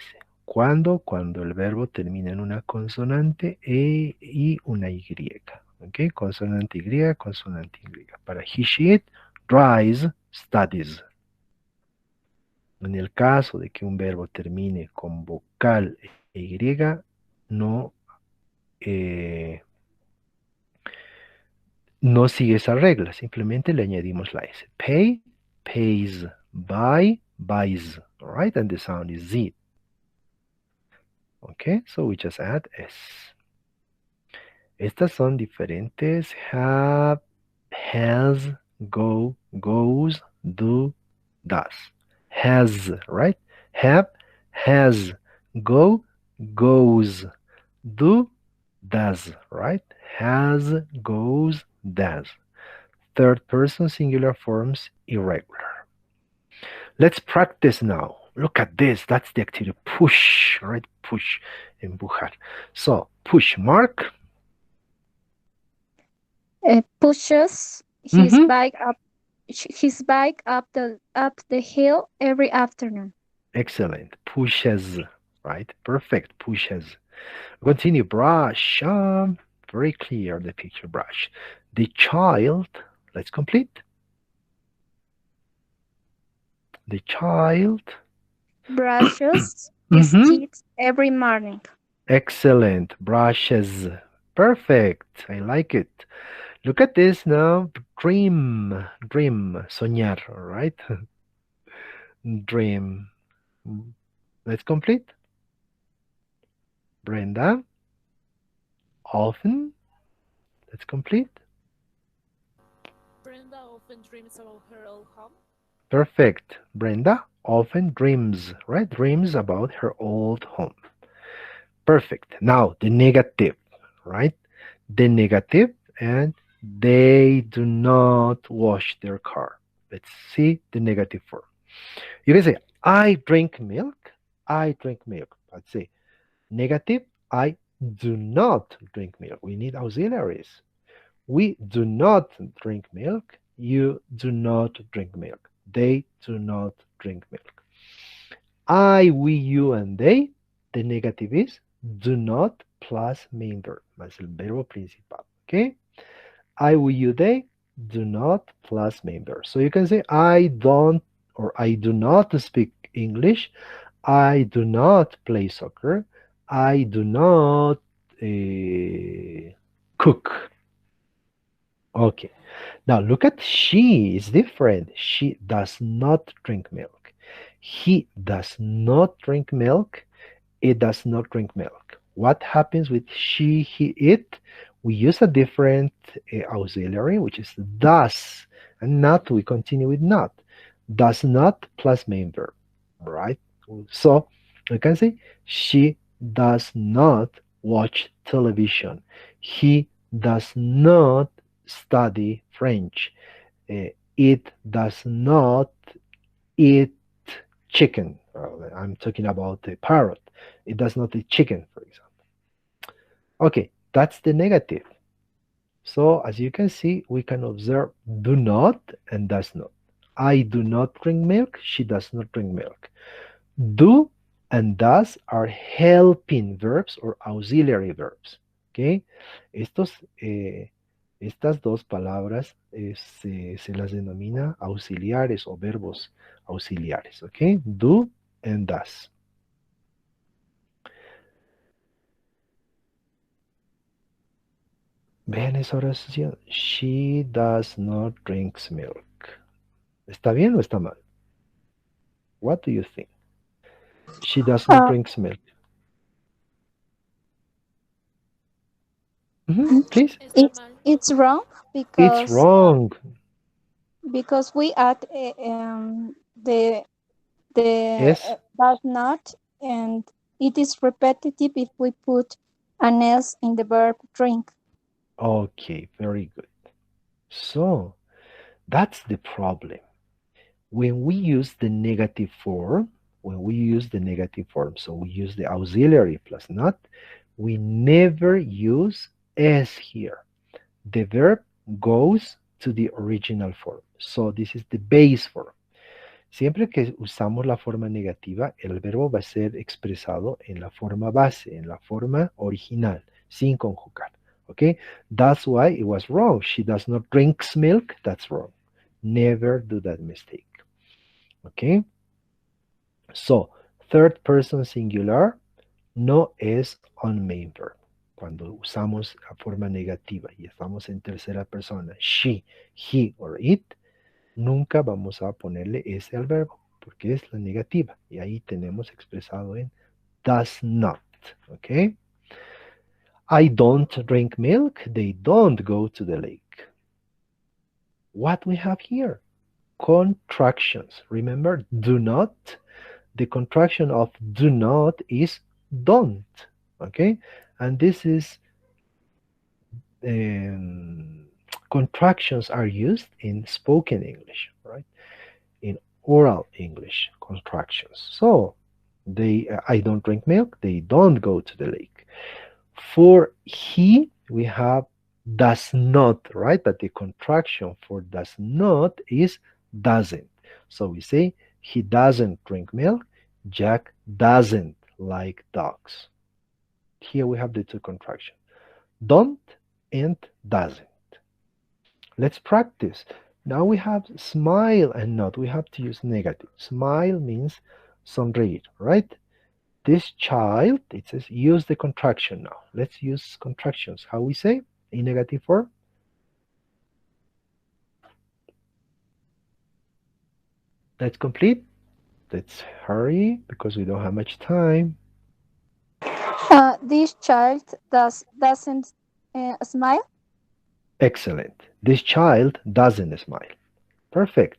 ¿Cuándo? Cuando el verbo termina en una consonante E y una Y. ¿Ok? Consonante Y, consonante Y. Para he, she, it, dries, studies. En el caso de que un verbo termine con vocal e Y, no, no sigue esa regla, simplemente le añadimos la S. Pay, pays, buy, buys. All right, and the sound is Z. Okay, so we just add S. Estas son diferentes. Have, has, go, goes, do, does. Has, right? Have, has, go, goes, do, does, right? Has, goes, does. Third person singular forms irregular. Let's practice now. Look at this. That's the activity. Push, right? Push, empujar. So, push, Mark. Pushes his bike up the hill every afternoon. Excellent. Pushes, right? Perfect. Pushes. Continue. Brush. Very clear, the picture. Brush. The child. Let's complete. The child Brushes his teeth every morning. Excellent. Brushes. Perfect. I like it. Look at this now. Dream, soñar, all right? Dream. Let's complete. Brenda, often. Let's complete. Brenda often dreams about her old home. Perfect. Brenda often dreams, right? Dreams about her old home. Perfect. Now, the negative, right? The negative, and they do not wash their car. Let's see the negative form. You can say, I drink milk. I drink milk. Let's say, negative, I do not drink milk. We need auxiliaries. We do not drink milk. You do not drink milk. They do not drink milk. I, we, you, and they. The negative is do not plus main verb, más el verbo principal. Okay? I, we, you, they. Do not plus main verb. So you can say I don't or I do not speak English. I do not play soccer. I do not cook. Okay. Now look at she is different. She does not drink milk. He does not drink milk. It does not drink milk. What happens with she, he, it? We use a different auxiliary, which is does, and not. We continue with not. Does not plus main verb, right? So we can say she does not watch television. He does not study French. It does not eat chicken. I'm talking about the parrot. It does not eat chicken, for example. Okay, that's the negative. So as you can see, we can observe do not and does not. I do not drink milk. She does not drink milk. Do and does are helping verbs or auxiliary verbs. Okay, estas dos palabras se las denomina auxiliares o verbos auxiliares. Okay, do and does. Vean esa oración. She does not drink milk. ¿Está bien o está mal? What do you think? She does not drink milk. Please. It's wrong It's wrong. because we add the Yes. does not, and it is repetitive if we put an s in the verb drink. Okay, very good. So that's the problem. When we use the negative form, so we use the auxiliary plus not, we never use s here. The verb goes to the original form. So this is the base form. Siempre que usamos la forma negativa, el verbo va a ser expresado en la forma base, en la forma original, sin conjugar. Okay? That's why it was wrong. She does not drink milk. That's wrong. Never do that mistake. Okay? So, third person singular no es on main verb. Cuando usamos la forma negativa y estamos en tercera persona, she, he or it, nunca vamos a ponerle ese al verbo, porque es la negativa. Y ahí tenemos expresado en does not. ¿Ok? I don't drink milk. They don't go to the lake. What we have here? Contractions. Remember, do not. The contraction of do not is don't. Okay? And this is contractions are used in spoken English, right? In oral English, contractions. So they, I don't drink milk. They don't go to the lake. For he, we have does not, right? But the contraction for does not is doesn't. So we say he doesn't drink milk. Jack doesn't like dogs. Here we have the two contractions. Don't and doesn't. Let's practice. Now we have smile and not. We have to use negative. Smile means sonreír, right? This child, it says use the contraction now. Let's use contractions. How we say in negative form? Let's complete. Let's hurry because we don't have much time. This child doesn't smile. Excellent. This child doesn't smile. Perfect.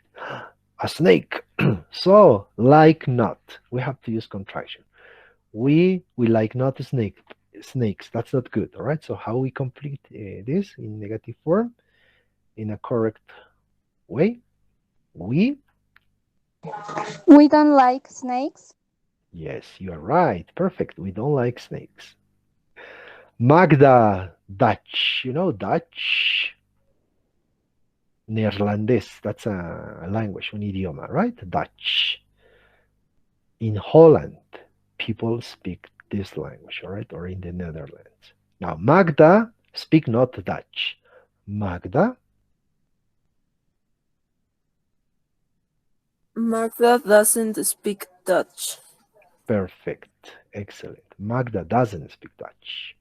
A snake. So, like not. We have to use contraction. We like not snakes. That's not good. All right. So how we complete this in negative form in a correct way? We. We don't like snakes. Yes, you are right. Perfect. We don't like snakes. Magda, Dutch. You know Dutch? Neerlandés. That's a language, un idioma, right? Dutch. In Holland, people speak this language, all right? Or in the Netherlands. Now, Magda speak not Dutch. Magda. Magda doesn't speak Dutch. Perfect. Excellent. Magda doesn't speak Dutch.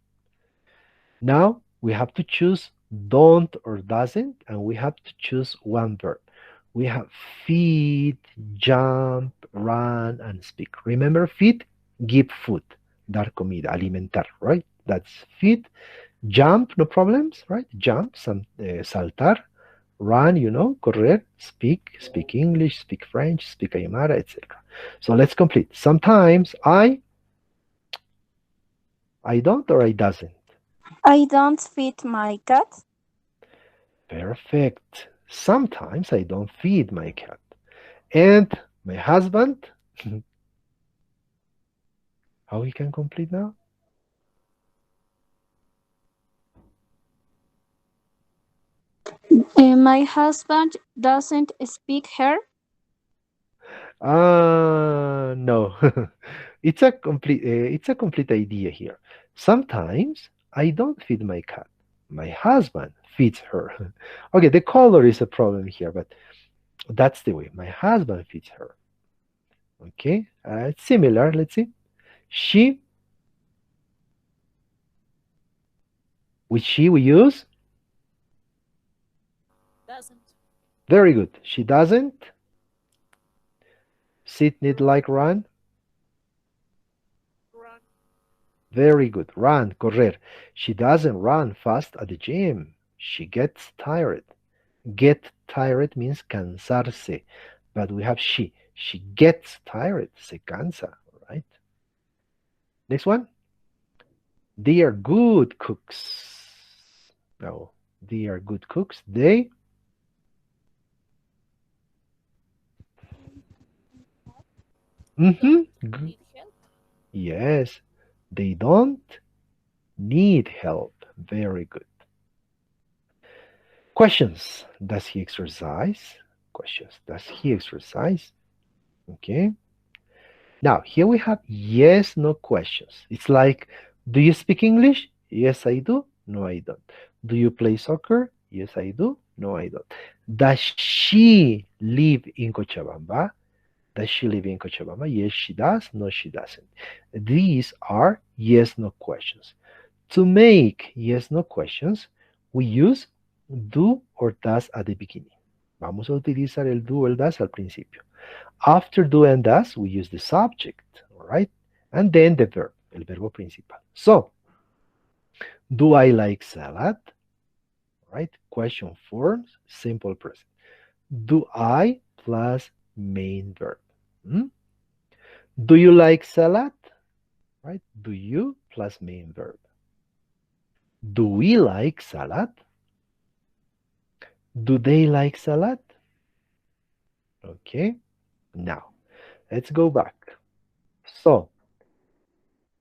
Now we have to choose don't or doesn't, and we have to choose one verb. We have feed, jump, run, and speak. Remember, feed, give food, dar comida, alimentar, right? That's feed. Jump, no problems, right? Jump, saltar. Run, correr, speak English, speak French, speak Aymara, etc. So let's complete. Sometimes I don't or I doesn't. I don't feed my cat. Perfect. Sometimes I don't feed my cat. And my husband, how we can complete now? My husband doesn't speak her. No. It's a complete idea here. Sometimes I don't feed my cat. My husband feeds her. Okay, the color is a problem here, but that's the way. My husband feeds her. Okay, it's similar. Let's see. She, with she we use. Doesn't. Very good. She doesn't. Sit, need, like, run. Run. Very good. Run, correr. She doesn't run fast at the gym. She gets tired. Get tired means cansarse, but we have she. She gets tired. Se cansa, right? Next one. They are good cooks. No, they are good cooks. They. Need help? Yes, they don't need help. Very good. Questions. Does he exercise? Questions. Does he exercise? Okay. Now, here we have yes, no questions. It's like, do you speak English? Yes, I do. No, I don't. Do you play soccer? Yes, I do. No, I don't. Does she live in Cochabamba? Does she live in Cochabamba? Yes, she does. No, she doesn't. These are yes, no questions. To make yes, no questions, we use do or does at the beginning. Vamos a utilizar el do o el das al principio. After do and does, we use the subject, all right? And then the verb, el verbo principal. So, do I like salad? Right? Question forms, simple present. Do I plus main verb. Hmm? Do you like salad? Right? Do you plus main verb. Do we like salad? Do they like salad? Okay. Now, let's go back. So,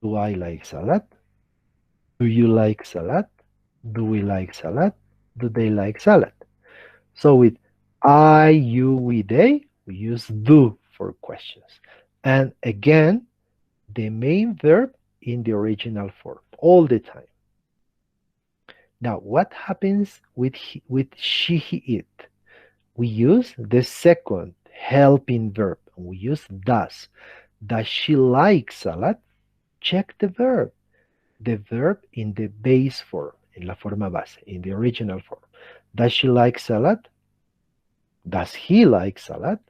do I like salad? Do you like salad? Do we like salad? Do they like salad? So with I, you, we, they, we use do for questions. And again, the main verb in the original form all the time. Now, what happens with she, he, it? We use the second helping verb. We use does. Does she like salad? check the verb in the base form, en la forma base, in the original form. Does she like salad? Does he like salad?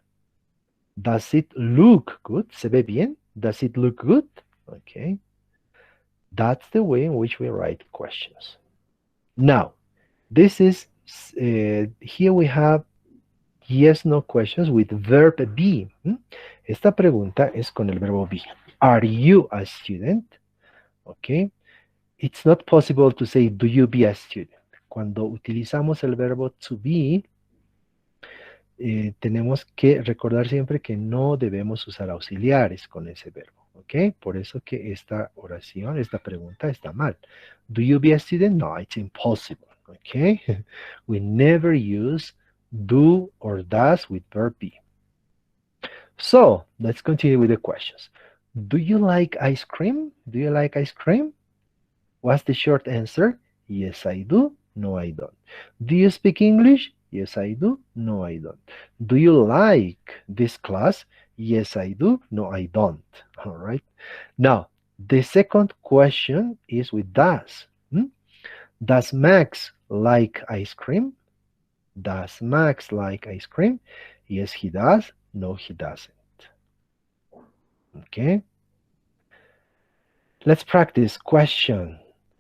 Does it look good? ¿Se ve bien? Does it look good? Okay. That's the way in which we write questions. Now, this is, here we have yes, no questions with verb be. Esta pregunta es con el verbo be. Are you a student? Okay. It's not possible to say, do you be a student? Cuando utilizamos el verbo to be, tenemos que recordar siempre que no debemos usar auxiliares con ese verbo, ¿ok? Por eso que esta oración, esta pregunta está mal. Do you be a student? No, it's impossible, ¿ok? We never use do or does with verb be. So, let's continue with the questions. Do you like ice cream? Do you like ice cream? What's the short answer? Yes, I do. No, I don't. Do you speak English? Yes, I do. No, I don't. Do you like this class? Yes, I do. No, I don't. All right. Now, the second question is with does. Does Max like ice cream? Does Max like ice cream? Yes, he does. No, he doesn't. Okay. Let's practice question.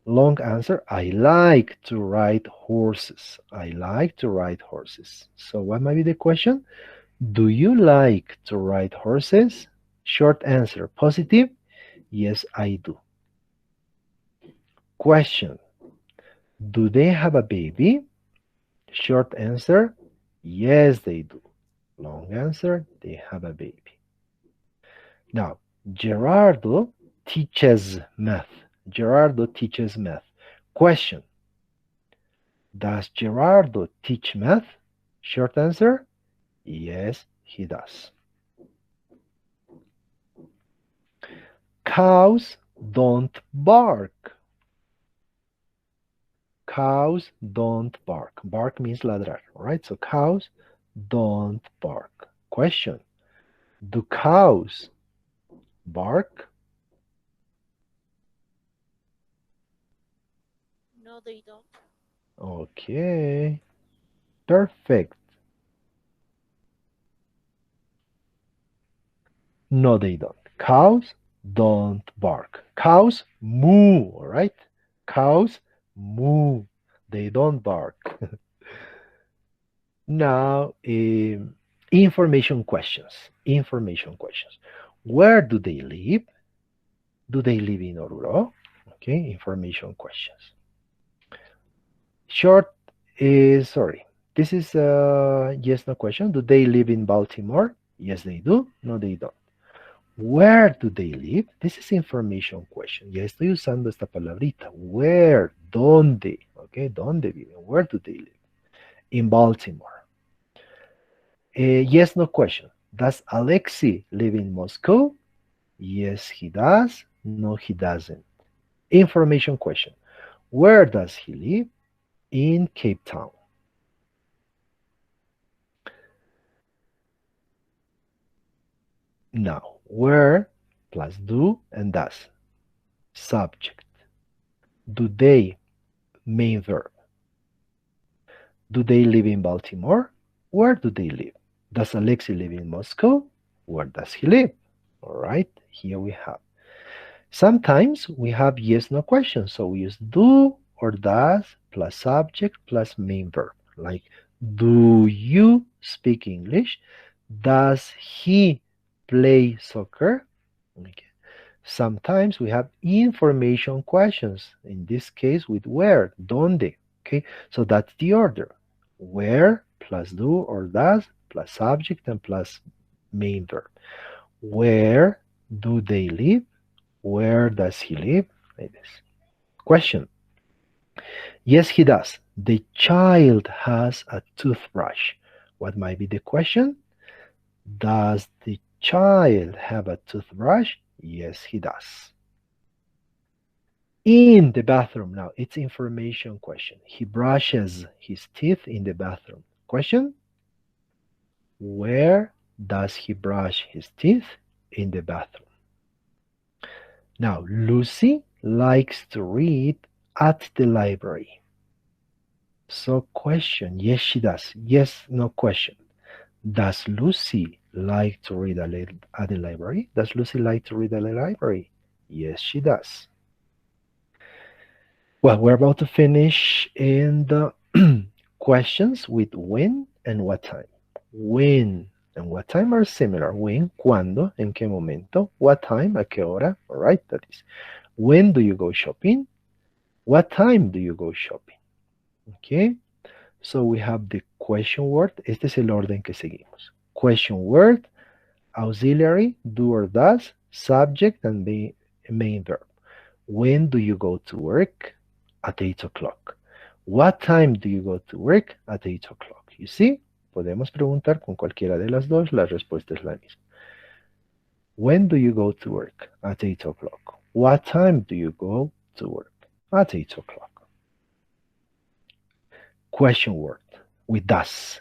Long answer, I like to ride horses. I like to ride horses. So what might be the question? Do you like to ride horses? Short answer, positive. Yes, I do. Question, do they have a baby? Short answer, yes, they do. Long answer, they have a baby. Now, Gerardo teaches math. Gerardo teaches math. Question, does Gerardo teach math? Short answer, yes, he does. Cows don't bark. Cows don't bark. Bark means ladrar, all right? So cows don't bark. Question, do cows bark? No, they don't. Okay, perfect. No, they don't. Cows don't bark. Cows moo, all right? Cows moo. They don't bark. Now, information questions. Information questions. Where do they live? Do they live in Oruro? Okay, information questions. Short is, sorry, this is a yes, no question. Do they live in Baltimore? Yes, they do. No, they don't. Where do they live? This is information question. Ya estoy usando esta palabrita. Where, ¿dónde? Okay, ¿dónde viven? Where do they live? In Baltimore. Yes, no question. Does Alexei live in Moscow? Yes, he does. No, he doesn't. Information question. Where does he live? In Cape Town. Now, where plus do and does. Subject. Do they, main verb. Do they live in Baltimore? Where do they live? Does Alexei live in Moscow? Where does he live? All right, here we have. Sometimes we have yes, no question. So we use do or does plus subject plus main verb. Like, do you speak English? Does he play soccer? Okay. Sometimes we have information questions. In this case with where, donde. Okay, so that's the order. Where plus do or does plus subject and plus main verb. Where do they live? Where does he live? Like this. Question. Yes, he does. The child has a toothbrush. What might be the question? Does the child have a toothbrush? Yes, he does. In the bathroom. Now, it's information question. He brushes his teeth in the bathroom. Question? Where does he brush his teeth? In the bathroom. Now, Lucy likes to read at the library. So question, yes she does. Yes, no question. Does Lucy like to read at the library? Does Lucy like to read at the library? Yes, she does. Well, we're about to finish in the questions with when and what time. When and what time are similar. When, cuándo, en qué momento. What time, a qué hora. All right, that is. When do you go shopping? What time do you go shopping? Okay, so we have the question word. Este es el orden que seguimos. Question word, auxiliary, do or does, subject, and the main verb. When do you go to work? At 8 o'clock. What time do you go to work? At 8 o'clock. You see? Podemos preguntar con cualquiera de las dos, la respuesta es la misma. When do you go to work? At 8 o'clock. What time do you go to work? At 8 o'clock. Question word with does.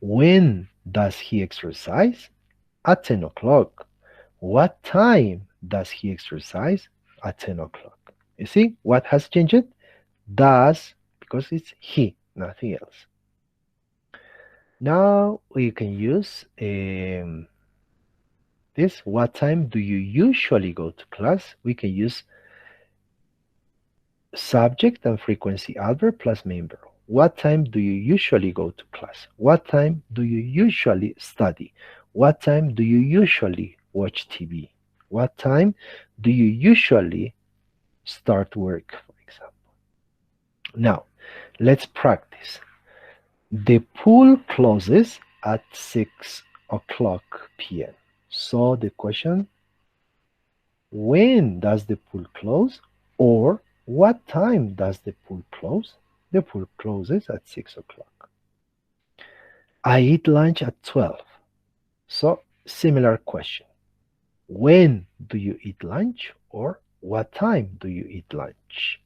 When does he exercise? At 10 o'clock. What time does he exercise? At 10 o'clock. You see what has changed? Does, because it's he, nothing else. Now you can use this. What time do you usually go to class? We can use subject and frequency adverb plus main verb. What time do you usually go to class? What time do you usually study? What time do you usually watch TV? What time do you usually start work, for example? Now, let's practice. The pool closes at 6 o'clock p.m. So the question, when does the pool close? Or what time does the pool close? The pool closes at 6 o'clock. I eat lunch at 12. So similar question. When do you eat lunch? Or what time do you eat lunch?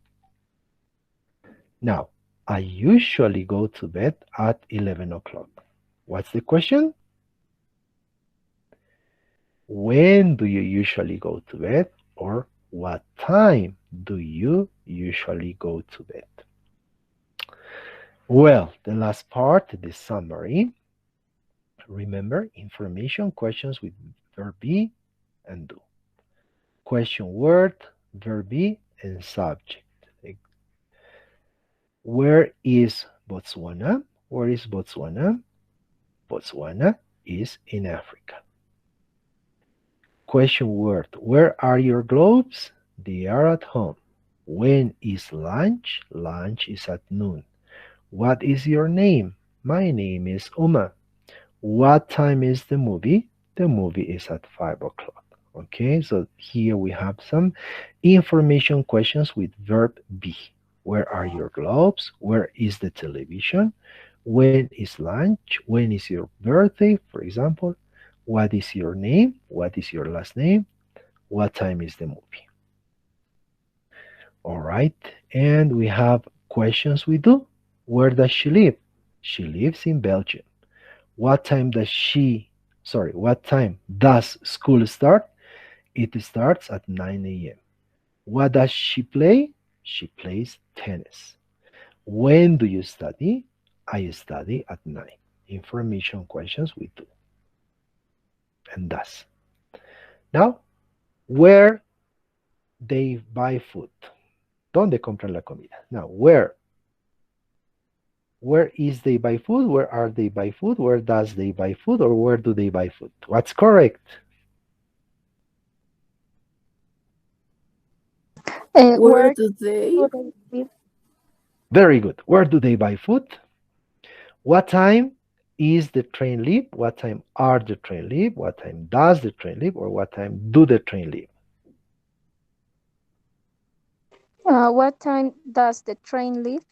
Now, I usually go to bed at 11 o'clock. What's the question? When do you usually go to bed? Or what time do you usually go to bed? Well, the last part, the summary. Remember, information, questions with verb be and do. Question word, verb be, and subject. Where is Botswana? Where is Botswana? Botswana is in Africa. Question word, where are your globes? They are at home. When is lunch? Lunch is at noon. What is your name? My name is Uma. What time is the movie? The movie is at 5 o'clock. Okay, so here we have some information questions with verb be. Where are your globes? Where is the television? When is lunch? When is your birthday, for example? What is your name? What is your last name? What time is the movie? All right, and we have questions we do. Where does she live? She lives in Belgium. What time does school start? It starts at 9 a.m. What does she play? She plays tennis. When do you study? I study at 9. Information questions we do. And does. Now, where they buy food. ¿Dónde compran la comida? Now, where? Where is they buy food? Where are they buy food? Where does they buy food? Or where do they buy food? What's correct? Where do they? live? Very good. Where do they buy food? What time is the train leave? What time are the train leave? What time does the train leave? Or what time do the train leave? What time does the train leave?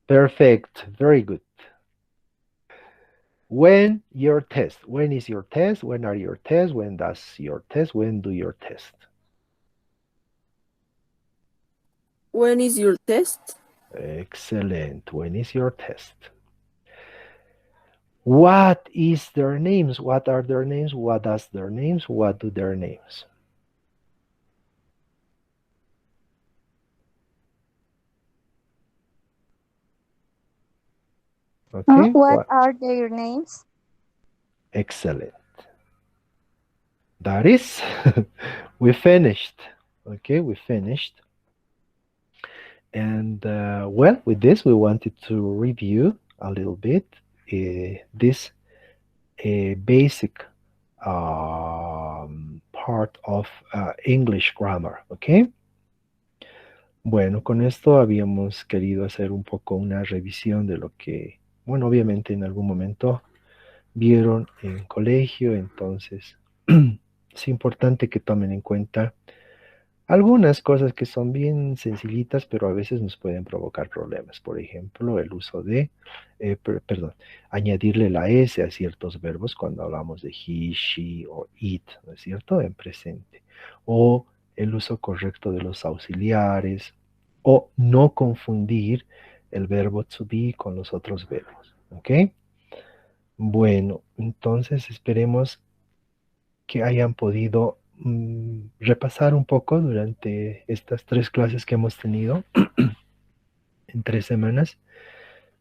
Perfect. Very good. When your test? When is your test? When are your tests? When does your test? When do your test? When is your test? Excellent. When is your test? What is their names? What are their names? What does their names? What do their names? Okay, What are their names? excellent. That is, we finished. Okay, we finished. And well, with this, we wanted to review a little bit this basic part of English grammar. Okay. Bueno, con esto habíamos querido hacer un poco una revisión de lo que, bueno, obviamente en algún momento vieron en colegio, entonces es importante que tomen en cuenta algunas cosas que son bien sencillitas, pero a veces nos pueden provocar problemas. Por ejemplo, el uso de, perdón, añadirle la S a ciertos verbos cuando hablamos de he, she o it, ¿no es cierto? En presente. O el uso correcto de los auxiliares, o no confundir el verbo to be con los otros verbos. ¿Ok? Bueno, entonces esperemos que hayan podido repasar un poco durante estas 3 clases que hemos tenido en 3 semanas.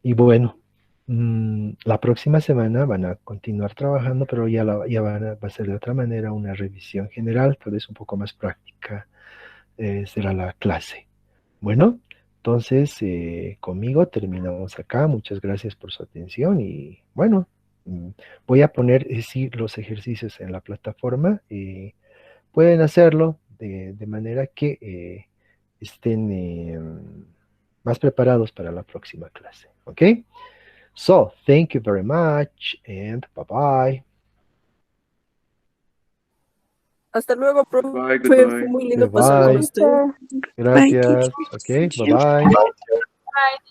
Y bueno, la próxima semana van a continuar trabajando, pero ya va a ser de otra manera una revisión general, tal vez un poco más práctica, será la clase. Bueno, entonces conmigo terminamos acá. Muchas gracias por su atención y bueno, voy a poner sí, los ejercicios en la plataforma. Pueden hacerlo de manera que estén más preparados para la próxima clase. ¿Ok? So, thank you very much and bye-bye. Hasta luego, profe. Bye, Fue goodbye. muy lindo pasar con Goodbye. usted. Gracias. Ok, bye-bye.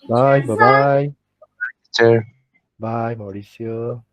Bye, bye-bye. Teacher. Bye, Mauricio.